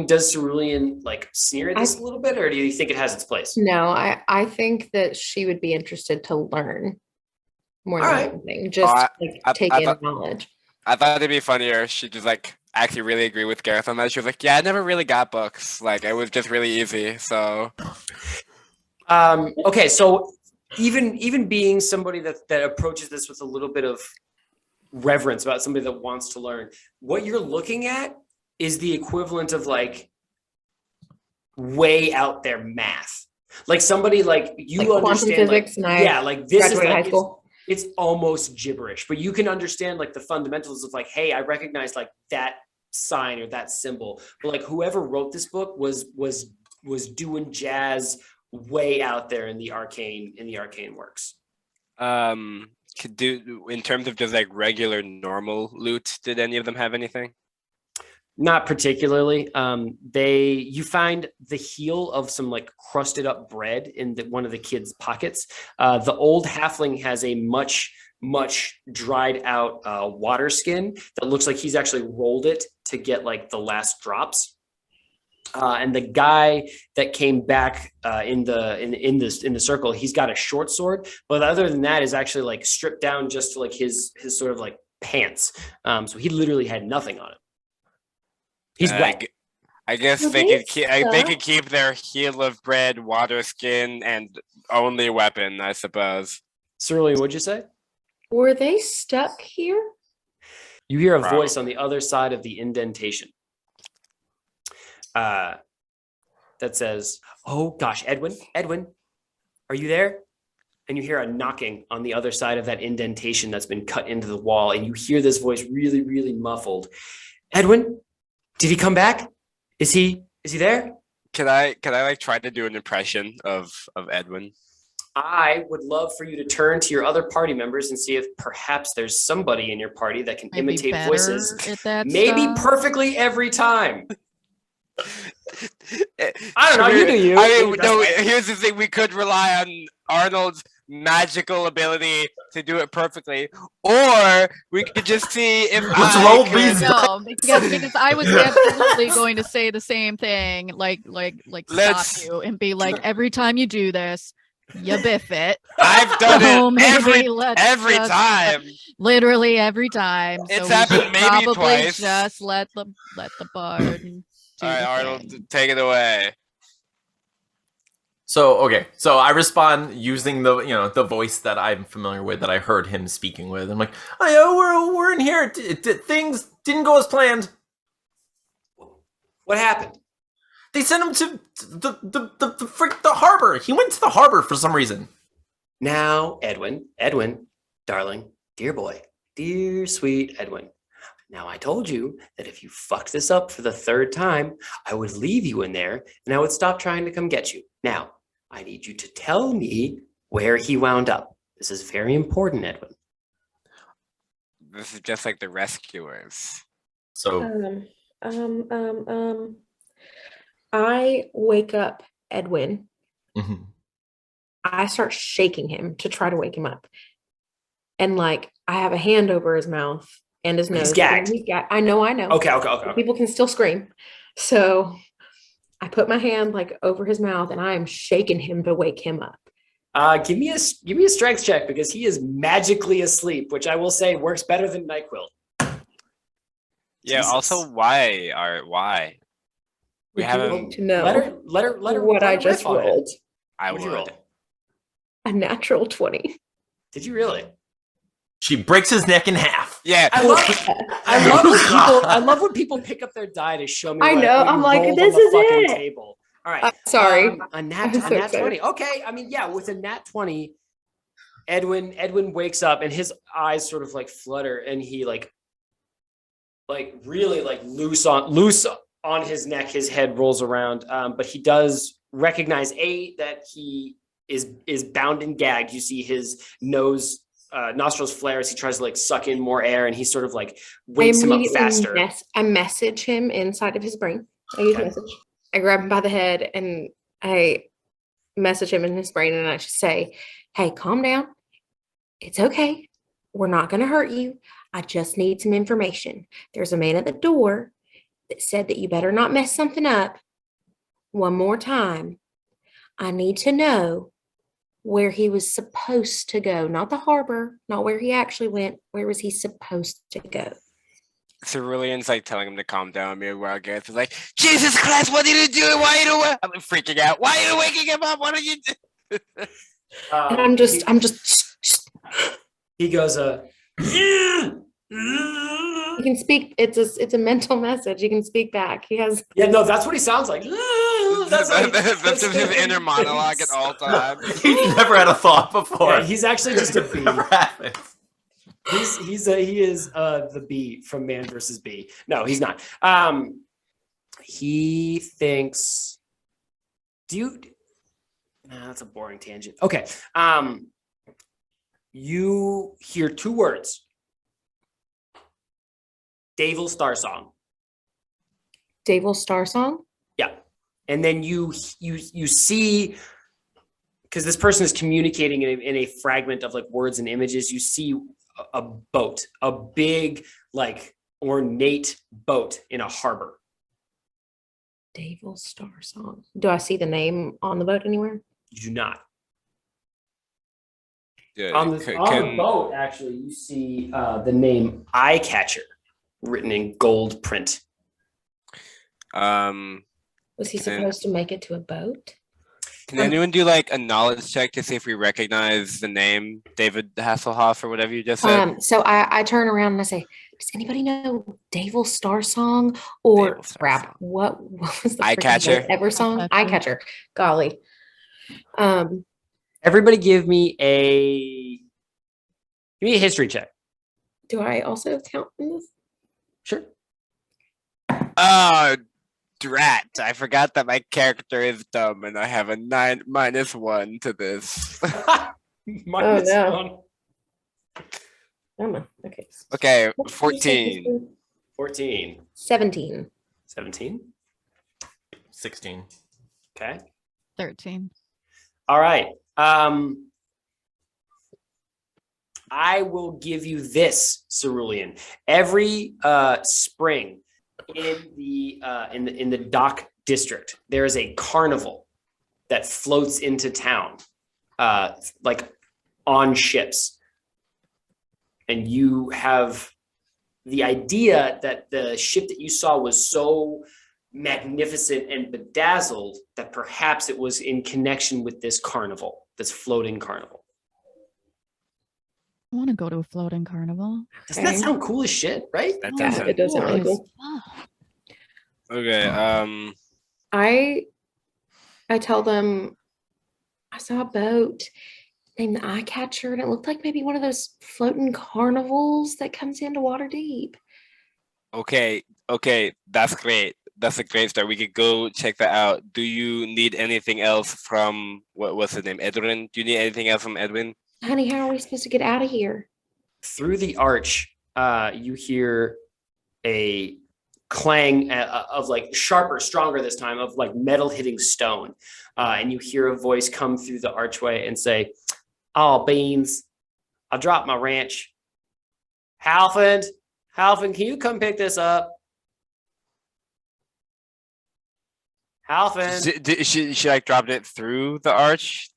Does Cerulean like sneer at this a little bit, or do you think it has its place? No, I think that she would be interested to learn more than anything. Just take in knowledge. I thought it'd be funnier. She just like actually really agree with Garath on that. She was like, "Yeah, I never really got books. Like it was just really easy." So, okay, so even being somebody that approaches this with a little bit of reverence about somebody that wants to learn, what you're looking at is the equivalent of like way out there math. Like somebody like you Like quantum understand physics, like, and I yeah, like this is graduated like high school. it's almost gibberish, but you can understand like the fundamentals of like, hey, I recognize like that sign or that symbol. But like whoever wrote this book was doing jazz way out there in the arcane works. Could do in terms of just like regular normal loot, did any of them have anything? Not particularly. You find the heel of some like crusted up bread in one of the kids' pockets. The old halfling has a much dried out water skin that looks like he's actually rolled it to get like the last drops. And the guy that came back in the circle, he's got a short sword, but other than that is actually like stripped down just to like his sort of like pants. So he literally had nothing on him. He's wet. I guess they could keep their heel of bread, water skin, and only weapon, I suppose. Cerebellum, what'd you say? Were they stuck here? You hear a voice on the other side of the indentation that says, "Oh gosh, Edwin, are you there?" And you hear a knocking on the other side of that indentation that's been cut into the wall, and you hear this voice really, really muffled. Edwin, did he come back? Is he there? Can I like try to do an impression of Edwin? I would love for you to turn to your other party members and see if perhaps there's somebody in your party that can imitate voices. Maybe perfectly every time. I don't know. You do you. I mean, no. Here's the thing: we could rely on Arnold's magical ability to do it perfectly, or we could just see if No, because I was absolutely going to say the same thing. Like stop you and be like, every time you do this, you biff it. I've done it every time. Literally every time. It's happened maybe twice. Just let the bard. All right, Arnold, take it away. So I respond using the voice that I'm familiar with, that I heard him speaking with. I'm like, oh, we're in here. Things didn't go as planned. What happened? They sent him to the harbor. He went to the harbor for some reason. Now, Edwin, darling, dear boy, dear sweet Edwin. Now, I told you that if you fucked this up for the third time, I would leave you in there and I would stop trying to come get you. Now, I need you to tell me where he wound up. This is very important, Edwin. This is just like the rescuers. So, I wake up Edwin. Mm-hmm. I start shaking him to try to wake him up. And like, I have a hand over his mouth and his nose. He's gagged. I know. Okay. People can still scream. So I put my hand like over his mouth and I am shaking him to wake him up. Give me a strength check because he is magically asleep, which I will say works better than NyQuil. Yeah. Jesus. Also, why? We haven't to know. Let her what I just rolled. I would roll a natural 20. Did you really? She breaks his neck in half. Yeah. I love when people pick up their die to show me. I know. I'm like, this is it. Table. All right. Sorry. A nat 20. Okay. I mean, yeah, with a nat 20, Edwin wakes up and his eyes sort of like flutter and he like really like loose on his neck, his head rolls around. But he does recognize that he is bound and gagged. You see his nostrils flare as he tries to like suck in more air, and he sort of like wakes him up faster. I message him inside of his brain. I use message. I grab him by the head and I message him in his brain, and I just say, "Hey, calm down. It's okay. We're not going to hurt you. I just need some information. There's a man at the door that said that you better not mess something up one more time. I need to know where he was supposed to go, not the harbor, not where he actually went. Where was he supposed to go?" Cerulean's like telling him to calm down. Meanwhile, Garath is like, "Jesus Christ, what are you doing? Why are you doing?" I'm freaking out. Why are you waking him up? What are you doing? And I'm just. He goes, He can speak. It's a mental message. He can speak back. He has. Yeah, no, that's what he sounds like. That's just his inner monologue at all times. He's never had a thought before. Yeah, he's actually just a bee. Never happened. He is the bee from Man vs. Bee. No, he's not. He thinks, dude. Nah, that's a boring tangent. Okay. You hear two words. Davil Star Song. Davil Star Song. Yeah. And then you see, because this person is communicating in a fragment of like words and images, you see a boat, a big, like ornate boat in a harbor. Davil Star Song. Do I see the name on the boat anywhere? You do not. Yeah, On the boat, actually, you see the name Eye Catcher written in gold print. Was he supposed to make it to a boat? Can anyone do like a knowledge check to see if we recognize the name David Hasselhoff or whatever you just said? So I turn around and I say, does anybody know Davil Star Song or Davil Star crap? Song. What was the Eye freaking Catcher? ever song? Eye Eye Catcher. Golly. Everybody give me a history check. Do I also count in this? Sure. Oh, drat. I forgot that my character is dumb and I have a -1 to this. Minus no. one. Okay. Okay, What did you say, 14. 14. 17. 17. 16. Okay. 13. All right. I will give you this, Cerulean. Every spring in the dock district, there is a carnival that floats into town, like on ships. And you have the idea that the ship that you saw was so magnificent and bedazzled that perhaps it was in connection with this carnival, this floating carnival. I want to go to a floating carnival. Doesn't that sound cool as shit, right? That Yeah, doesn't. it does sound really Nice. cool. Oh, Okay, I tell them I saw a boat named the Eye Catcher, and it looked like maybe one of those floating carnivals that comes into Waterdeep. okay, that's great. That's a great start. We could go check that out. Do you need anything else from what's his name? Edwin? Do you need anything else from Edwin? Honey, how are we supposed to get out of here? Through the arch, you hear a clang of like sharper, stronger this time, of like metal hitting stone. And you hear a voice come through the archway and say, "Oh, beans, I dropped my wrench. Halfin, can you come pick this up? Halfin." She like dropped it through the arch?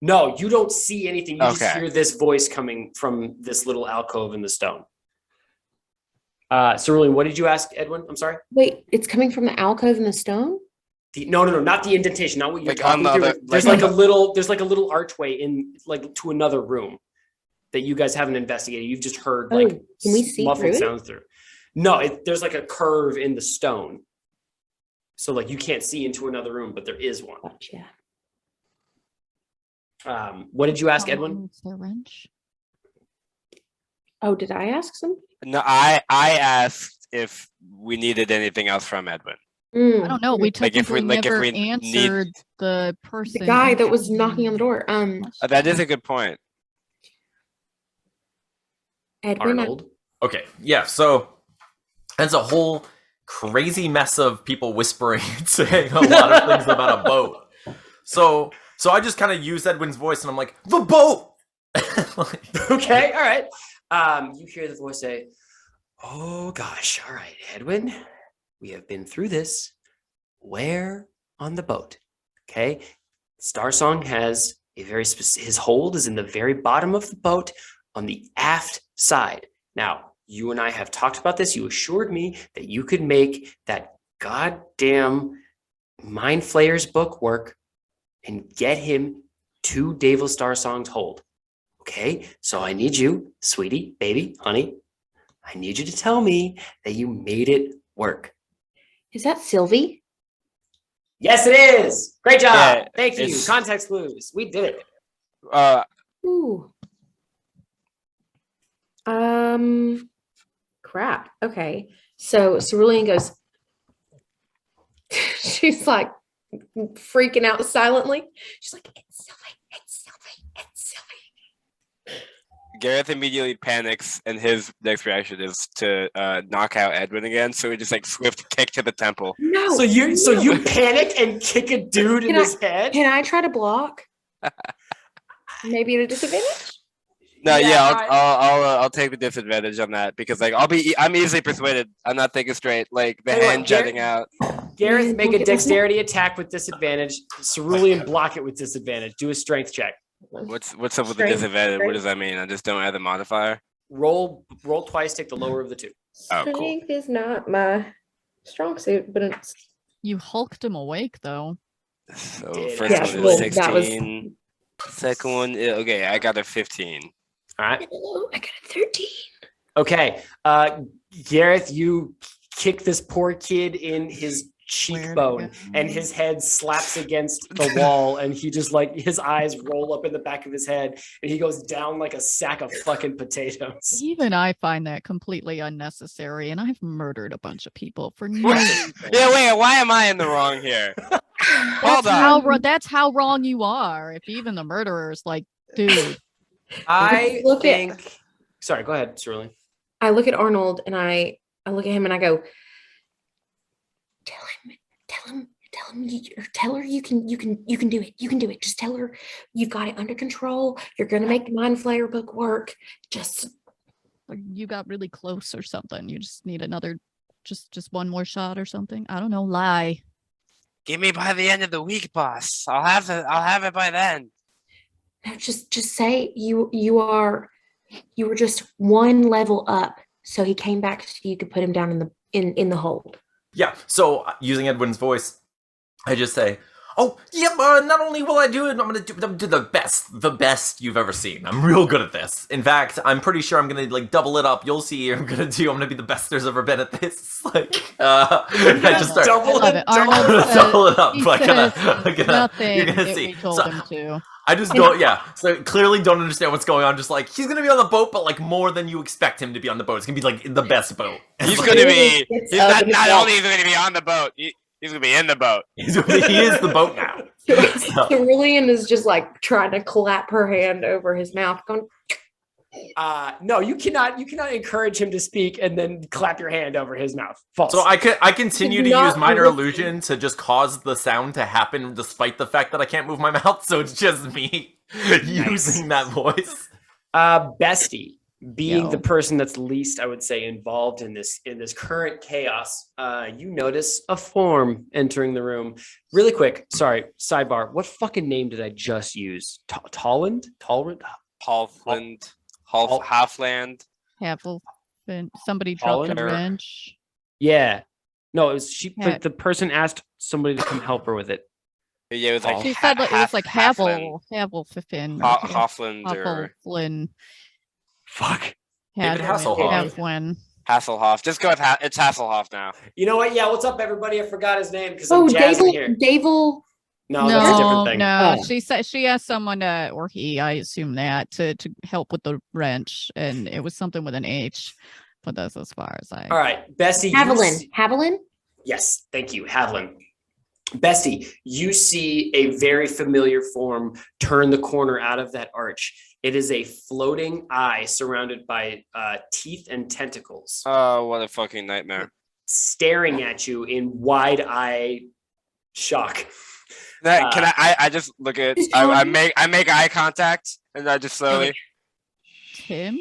No, you don't see anything. You just Okay. hear this voice coming from this little alcove in the stone. Cerulean, what did you ask, Edwin? I'm sorry. Wait, it's coming from the alcove in the stone? No, not the indentation, not what you're Like on talking the through. other- There's like like a little archway in like to another room that you guys haven't investigated. You've just heard Oh, like can we see muffled through it? sounds through. No, there's like a curve in the stone. So like you can't see into another room, but there is one. Gotcha. What did you ask, someone Edwin? moves their wrench. Oh, did I ask some? No, I asked if we needed anything else from Edwin. I don't know. We Like if we- technically like if never we need- answered the person. The guy that was knocking on the door. That is a good point. Edwin. Arnold. Okay, yeah, so it's a whole crazy mess of people whispering and saying a lot of things about a boat. So I just kind of use Edwin's voice and I'm like, the boat! Okay, all right. You hear the voice say, "Oh gosh, all right, Edwin, we have been through this. Where on the boat?" Okay, Star Song has a very specific. His hold is in the very bottom of the boat on the aft side. Now, you and I have talked about this. You assured me that you could make that goddamn Mind Flayer's book work and get him 2 Devil Star songs hold. Okay, so I need you, sweetie, baby, honey. I need you to tell me that you made it work. Is that Sylvie? Yes, it is. Great job. Yeah, Thank you. it's- Context clues. We did it. Ooh. Crap. Okay. So Cerulean goes, she's like freaking out silently. She's like, it's Sylvie, it's Sylvie, it's Sylvie. Garath immediately panics, and his next reaction is to knock out Edwin again. So he just like swift kick to the temple. No. So you panic and kick a dude in Can I- his head? Can I try to block? Maybe at a disadvantage? No, Yeah, yeah, I'll take the disadvantage on that because like I'm easily persuaded. I'm not thinking straight. Like the Tell you what, hand jutting out. Gareth, Man, make look a at this dexterity attack with disadvantage. Cerulean, block it with disadvantage. Do a strength check. What's up with the Strength, disadvantage? What strength. does that mean? I just don't add the modifier. Roll twice, take the lower of the 2. Oh, cool. Strength is not my strong suit, but it's You hulked him awake though. So Yeah, first yeah, one well, is that was- 16. Second one, okay, I got a 15. All right. oh, I got a 13. Okay. Gareth, you kick this poor kid in his cheekbone and his head slaps against the wall and he just like his eyes roll up in the back of his head and he goes down like a sack of fucking potatoes. Even I find that completely unnecessary, and I've murdered a bunch of people for no What? reason. Yeah, wait, why am I in the wrong here? Hold on. That's how wrong you are. If even the murderer's like, dude, I Look at- think sorry, go ahead, Sterling. I look at Arnold and I look at him and I go, tell her you can do it. You can do it. Just tell her you've got it under control. You're gonna make the mind flayer book work. Just you got really close or something. You just need another, just one more shot or something. I don't know. Lie. Give me by the end of the week, boss. I'll have it by then. just say you were just one level up. So he came back so you could put him down in the hold. Yeah, so using Edwin's voice, I just say, oh, yeah, not only will I do it, I'm going to do the best you've ever seen. I'm real good at this. In fact, I'm pretty sure I'm going to, like, double it up. You'll see I'm going to be the best there's ever been at this. Like, I just start... Double I love it. Arnold I'm gonna says- double it up. he Like, says nothing you're gonna that see. we told So- him to. I just don't, yeah. So clearly don't understand what's going on. Just like, he's going to be on the boat, but like more than you expect him to be on the boat. It's going to be like the best boat. He's Like, going to be. It's He's up in not the only is he going to be on the boat. He's going to be in the boat. he is the boat now. So- Cerulean is just like trying to clap her hand over his mouth, going, No, you cannot encourage him to speak and then clap your hand over his mouth. False. So I continue to Not use minor listen. illusion to just cause the sound to happen despite the fact that I can't move my mouth, so it's just me using that voice. Bestie, being Yo. the person that's least, I would say, involved in this current chaos, you notice a form entering the room. Really quick, sorry, sidebar. What fucking name did I just use? Tolland? Halfland. Hal- Halfland. Havelfin. Somebody dropped a Holland? wrench. Yeah. No, it was she. Yeah. But the person asked somebody to come help her with it. Yeah, it was like. She said it was like Halfland. Havelfin. Halfland or Havelflin. Fuck. David Hasselhoff. Havwin. Hasselhoff. Just go with it's Hasselhoff now. You know what? Yeah. What's up, everybody? I forgot his name because "Oh, I'm jazzing here. Davel." No, that's a different thing. No, Oh. she said she asked someone or he, I assume that, to help with the wrench, and it was something with an H, but that's as far as I. All right, Bessie. Haviland. Yes, thank you, Haviland. Bestie, you see a very familiar form turn the corner out of that arch. It is a floating eye surrounded by teeth and tentacles, Oh, what a fucking nightmare. staring at you in wide-eye shock. Can I just look at I make eye contact and I just slowly Tim?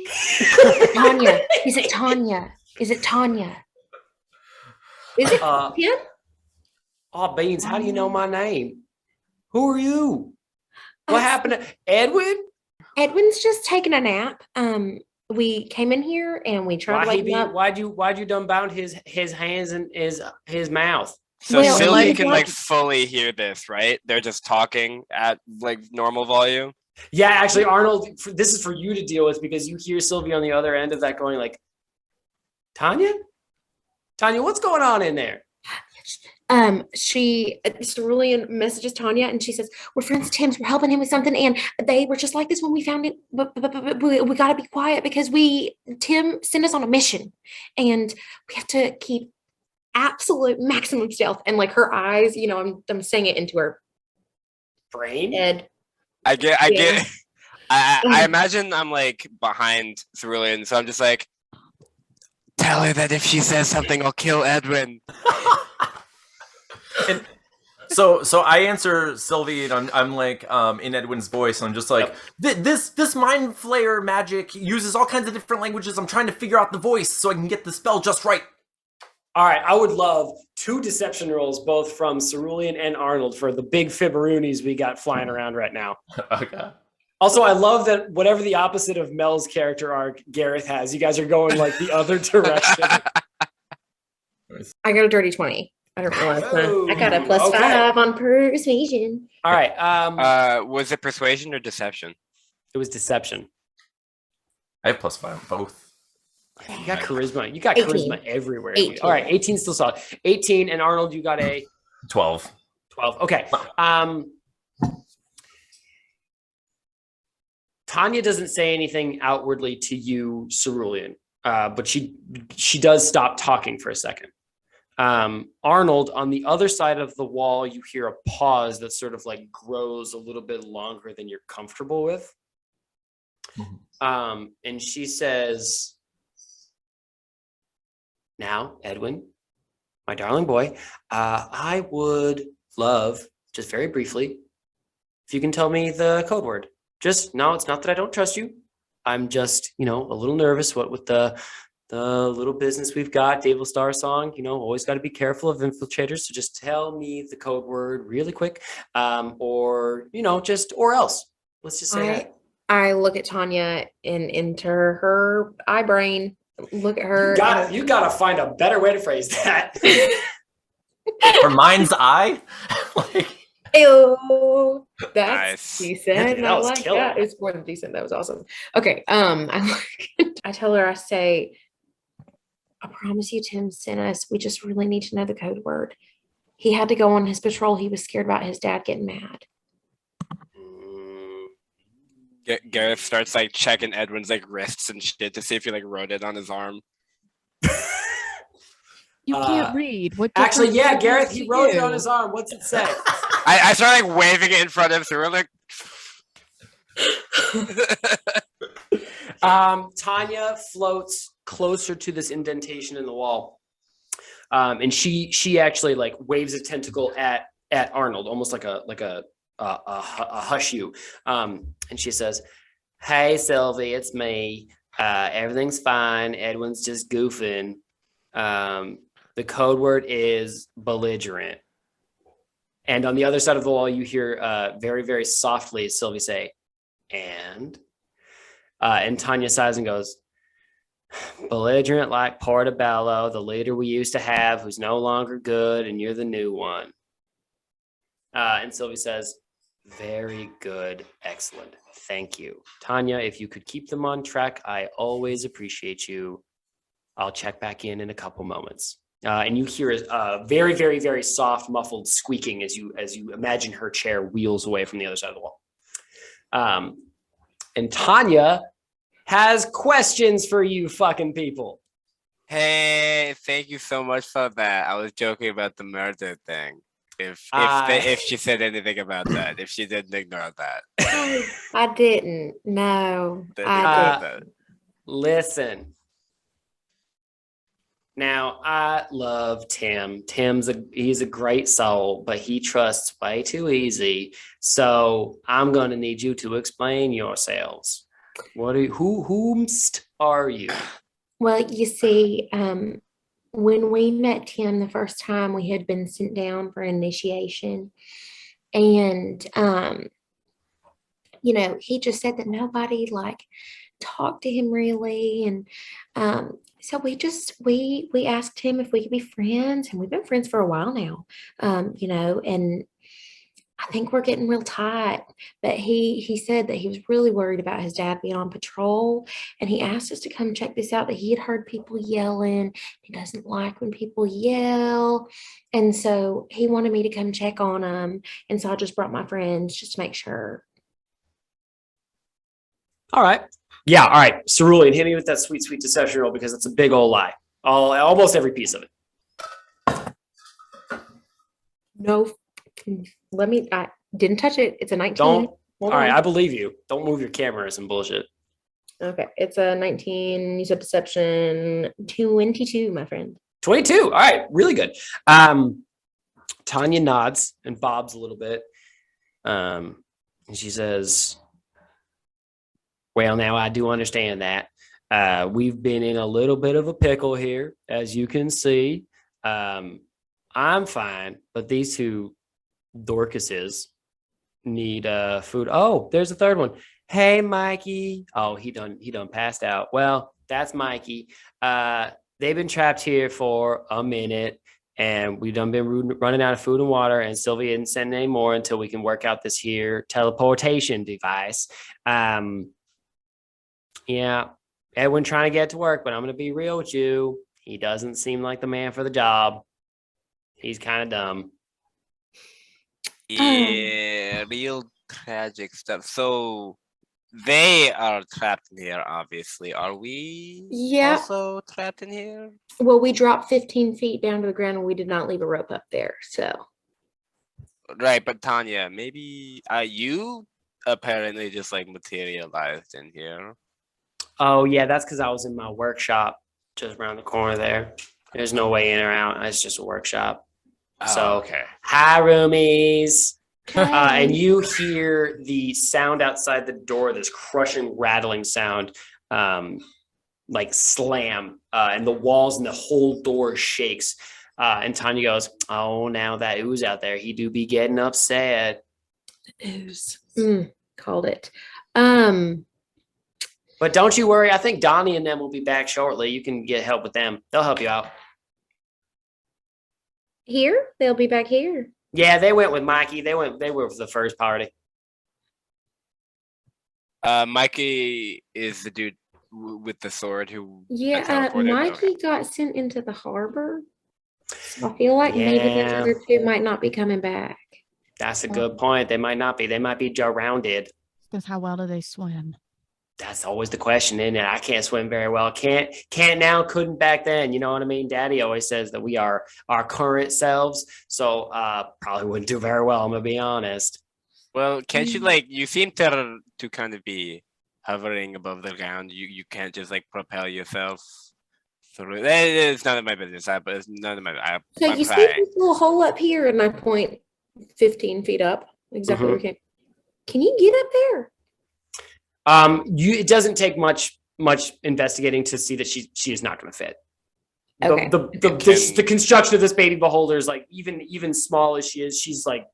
Tanya. Is it Tanya? Is it Tanya? Is it him? Oh, Beans, how do you know my name? Who are you? What happened to Edwin? Edwin's just taking a nap. We came in here and we tried to wake him up. Why'd you dumb bound his hands and his mouth? So Well, Sylvie like- can like fully hear this, right? They're just talking at like normal volume. Yeah, actually, Arnold, this is for you to deal with because you hear Sylvie on the other end of that going like, Tanya, what's going on in there? Cerulean messages Tanya and she says, we're friends, Tim's, we're helping him with something. And they were just like this when we found it. But we got to be quiet because Tim sent us on a mission and we have to keep absolute maximum stealth. And like her eyes, I'm saying it into her Brain? head. I imagine I'm like behind Cerulean, so I'm just like, tell her that if she says something, I'll kill Edwin. And so I answer Sylvie, and I'm like in Edwin's voice. I'm just like, this mind flayer magic uses all kinds of different languages. I'm trying to figure out the voice so I can get the spell just right. All right, I would love 2 deception rolls, both from Cerulean and Arnold, for the big fibberoonies we got flying around right now. Okay. Also, I love that whatever the opposite of Mel's character arc Gareth has, you guys are going like the other direction. I got a dirty 20. I don't realize that. I got a plus Okay. 5 on persuasion. All right. Was it persuasion or deception? It was deception. I have +5 on both. You got charisma. You got 18. charisma everywhere. 18. All right, 18 still solid. 18, and Arnold, you got a 12. 12. Okay. Tanya doesn't say anything outwardly to you, Cerulean, but she does stop talking for a second. Arnold, on the other side of the wall, you hear a pause that sort of like grows a little bit longer than you're comfortable with. And she says, now, Edwin, my darling boy, I would love, just very briefly, if you can tell me the code word. No, it's not that I don't trust you. I'm just, a little nervous with the little business we've got, Dave Star song, always got to be careful of infiltrators. So just tell me the code word really quick. Or else. Let's just say that. I look at Tanya and enter her eye brain. Look at her. You gotta find a better way to phrase that. Her mind's eye? Ew, that's Nice. decent. Yeah, that I was like killer. that. It's more than decent. That was awesome. Okay. I tell her, I say, I promise you, Tim sent us. We just really need to know the code word. He had to go on his patrol. He was scared about his dad getting mad. Gareth starts like checking Edwin's like wrists and shit to see if he like wrote it on his arm. You can't read. What Actually, difference yeah, does Gareth, it he to wrote it you? on his arm. What's it say? I started like waving it in front of him, like. Tanya floats closer to this indentation in the wall, and she actually like waves a tentacle at Arnold, almost like a hush you, and she says, "Hey, Sylvie, it's me. Everything's fine. Edwin's just goofing. The code word is belligerent." And on the other side of the wall, you hear very, very softly Sylvie say, and Tanya sighs and goes, belligerent like Portobello, the leader we used to have who's no longer good, and you're the new one. And Sylvie says, very good, excellent, thank you. Tanya, if you could keep them on track, I always appreciate you. I'll check back in a couple moments. And you hear a very, very, very soft, muffled squeaking as you imagine her chair wheels away from the other side of the wall. And Tanya has questions for you fucking people. Hey, thank you so much for that. I was joking about the murder thing. If she said anything about that, if she didn't ignore that. I didn't. No, Didn't I ignore didn't. that. Listen. Now, I love Tim. He's a great soul, but he trusts way too easy. So I'm going to need you to explain yourselves. Whomst are you? Well, you see, when we met Tim the first time, we had been sent down for initiation. And, he just said that nobody talked to him really. And So we asked him if we could be friends, and we've been friends for a while now. And I think we're getting real tight. But he said that he was really worried about his dad being on patrol, and he asked us to come check this out. That he had heard people yelling. He doesn't like when people yell, and so he wanted me to come check on him. And so I just brought my friends just to make sure. All right. Yeah, all right. Cerulean, hit me with that sweet, sweet deception roll because it's a big old lie. Almost every piece of it. No, I didn't touch it. It's a 19. Don't. Hold All right, on. I believe you. Don't move your camera or some bullshit. Okay, it's a 19. You said deception 22, my friend. 22. All right, really good. Tanya nods and bobs a little bit. And she says, well, now I do understand that. We've been in a little bit of a pickle here, as you can see. I'm fine, but these two Dorcases need food. Oh, there's a third one. Hey, Mikey. Oh, he done passed out. Well, that's Mikey. They've been trapped here for a minute, and we've been running out of food and water, and Sylvia didn't send any more until we can work out this here teleportation device. Yeah, Edwin trying to get to work, but I'm going to be real with you. He doesn't seem like the man for the job. He's kind of dumb. Yeah, real tragic stuff. So they are trapped in here, obviously. Are we also trapped in here? Well, we dropped 15 feet down to the ground and we did not leave a rope up there. So. Right, but Tanya, maybe you apparently just like materialized in here. Oh, yeah, that's because I was in my workshop just around the corner there. There's no way in or out. It's just a workshop. So, okay. Hi, roomies. And you hear the sound outside the door, this crushing, rattling sound, like slam, and the walls and the whole door shakes. And Tanya goes, oh, now that ooze out there, he do be getting upset. Ooze. Called it. But don't you worry. I think Donnie and them will be back shortly. You can get help with them. They'll help you out. Here? They'll be back here. Yeah, they went with Mikey. They were for the first party. Mikey is the dude with the sword who. Yeah, Mikey got sent into the harbor. So I feel like maybe those other two might not be coming back. That's a good point. They might not be. They might be drowned. Because how well do they swim? That's always the question, isn't it? I can't swim very well. Can't now, couldn't back then. You know what I mean? Daddy always says that we are our current selves. So probably wouldn't do very well, I'm going to be honest. Well, can't you you seem to kind of be hovering above the ground. You can't just like propel yourself through. It's none of my business. But it's none of my. So you see this little hole up here, and I point 15 feet up, exactly where you came. Can you get up there? It doesn't take much investigating to see that she is not going to fit. Okay. The construction of this baby beholder is like even small as she is, she's like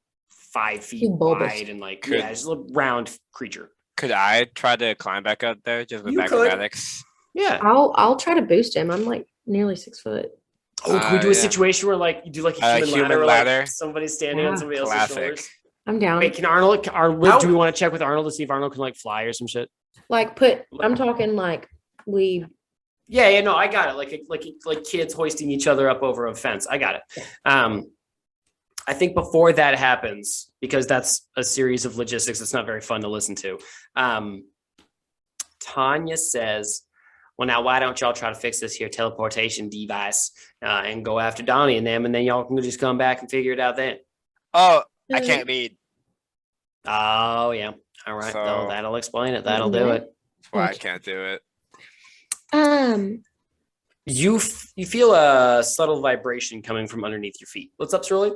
5 feet wide and like she's a round creature. Could I try to climb back up there just with acrobatics? Yeah. I'll try to boost him. I'm like nearly 6 foot. Oh, can we do a situation where like you do like a human ladder? Like somebody's standing on somebody else's shoulders. I'm down. Wait, can Arnold? Do we want to check with Arnold to see if Arnold can like fly or some shit? Like I'm talking like we. Yeah, no, I got it. Like kids hoisting each other up over a fence. I got it. I think before that happens, because that's a series of logistics that's not very fun to listen to. Tanya says, well, now why don't y'all try to fix this here teleportation device and go after Donnie and them, and then y'all can just come back and figure it out then. Oh, I can't read. Oh, yeah. All right. So, that'll explain it. That'll do it. That's why I can't do it. You feel a subtle vibration coming from underneath your feet. What's up, Shirley?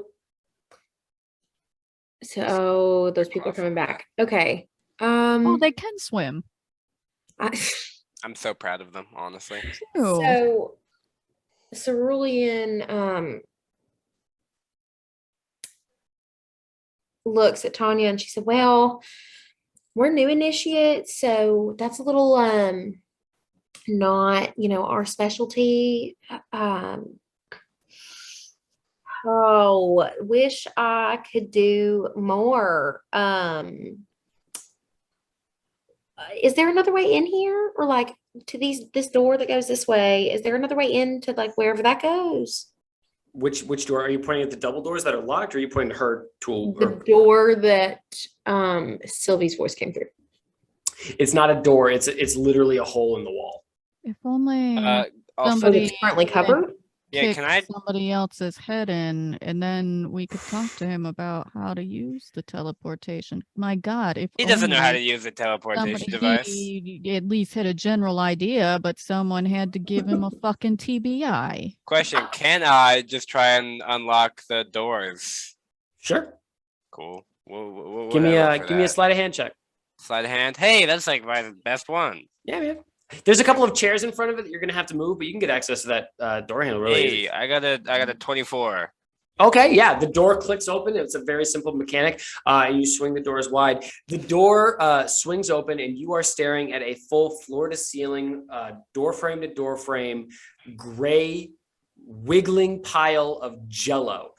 So those people are coming back. Okay. Oh, they can swim. I'm so proud of them, honestly. So Cerulean looks at Tanya and she said, well, we're new initiates, so that's a little not, our specialty. Oh, wish I could do more. Is there another way in here, or like to this door that goes this way? Is there another way in to like wherever that goes? Which door are you pointing at? The double doors that are locked, or are you pointing to her tool? The door that Sylvie's voice came through. It's not a door. It's literally a hole in the wall. If only Also, somebody It's currently covered. yeah, kick can I? somebody else's head in, and then we could talk to him about how to use the teleportation. My God, if He doesn't know how to only use the teleportation somebody device. he at least had a general idea, but someone had to give him a fucking TBI. Question: can I just try and unlock the doors? Sure. Cool. We'll Give me have a sleight of hand check. sleight of hand. Hey, that's like my best one. Yeah, man. There's a couple of chairs in front of it that you're gonna have to move, but you can get access to that door handle really easy. Hey, I got a 24. Okay, yeah, the door clicks open. It's a very simple mechanic, and you swing the doors wide. The door swings open, and you are staring at a full floor-to-ceiling, door frame, gray, wiggling pile of Jell-O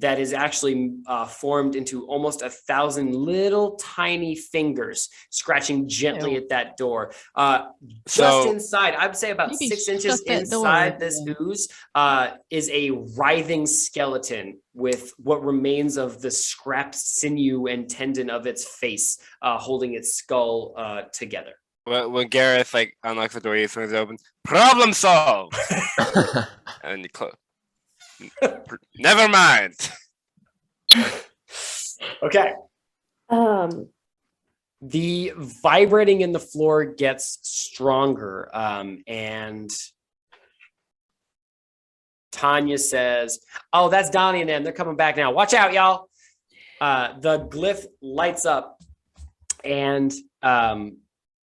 that is actually formed into almost 1,000 little tiny fingers scratching gently Ew. at that door. Just So- inside, I'd say about Maybe 6 shut inches that door inside this again. ooze is a writhing skeleton with what remains of the scrapped sinew and tendon of its face holding its skull together. When Garath like unlocks the door, he swings it open. Problem solved. And you close. Never mind. Okay. The vibrating in the floor gets stronger, and Tanya says, "Oh, that's Donnie and them. They're coming back now. Watch out, y'all." The glyph lights up, and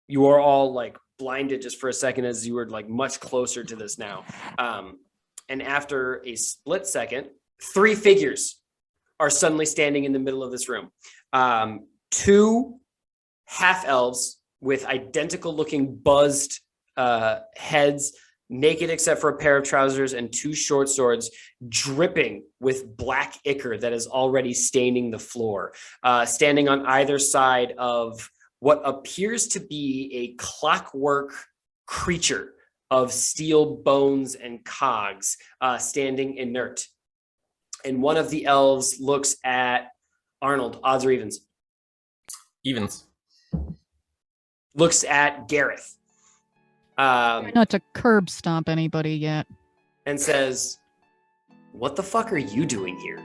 you are all like blinded just for a second as you were like much closer to this now. And after a split second, 3 figures are suddenly standing in the middle of this room. 2 half-elves with identical looking buzzed heads, naked except for a pair of trousers, and 2 short swords dripping with black ichor that is already staining the floor, standing on either side of what appears to be a clockwork creature of steel bones and cogs, standing inert. And one of the elves looks at Arnold. Odds or evens? Evens. Looks at Garath. Try not to curb stomp anybody yet. And says, "What the fuck are you doing here?"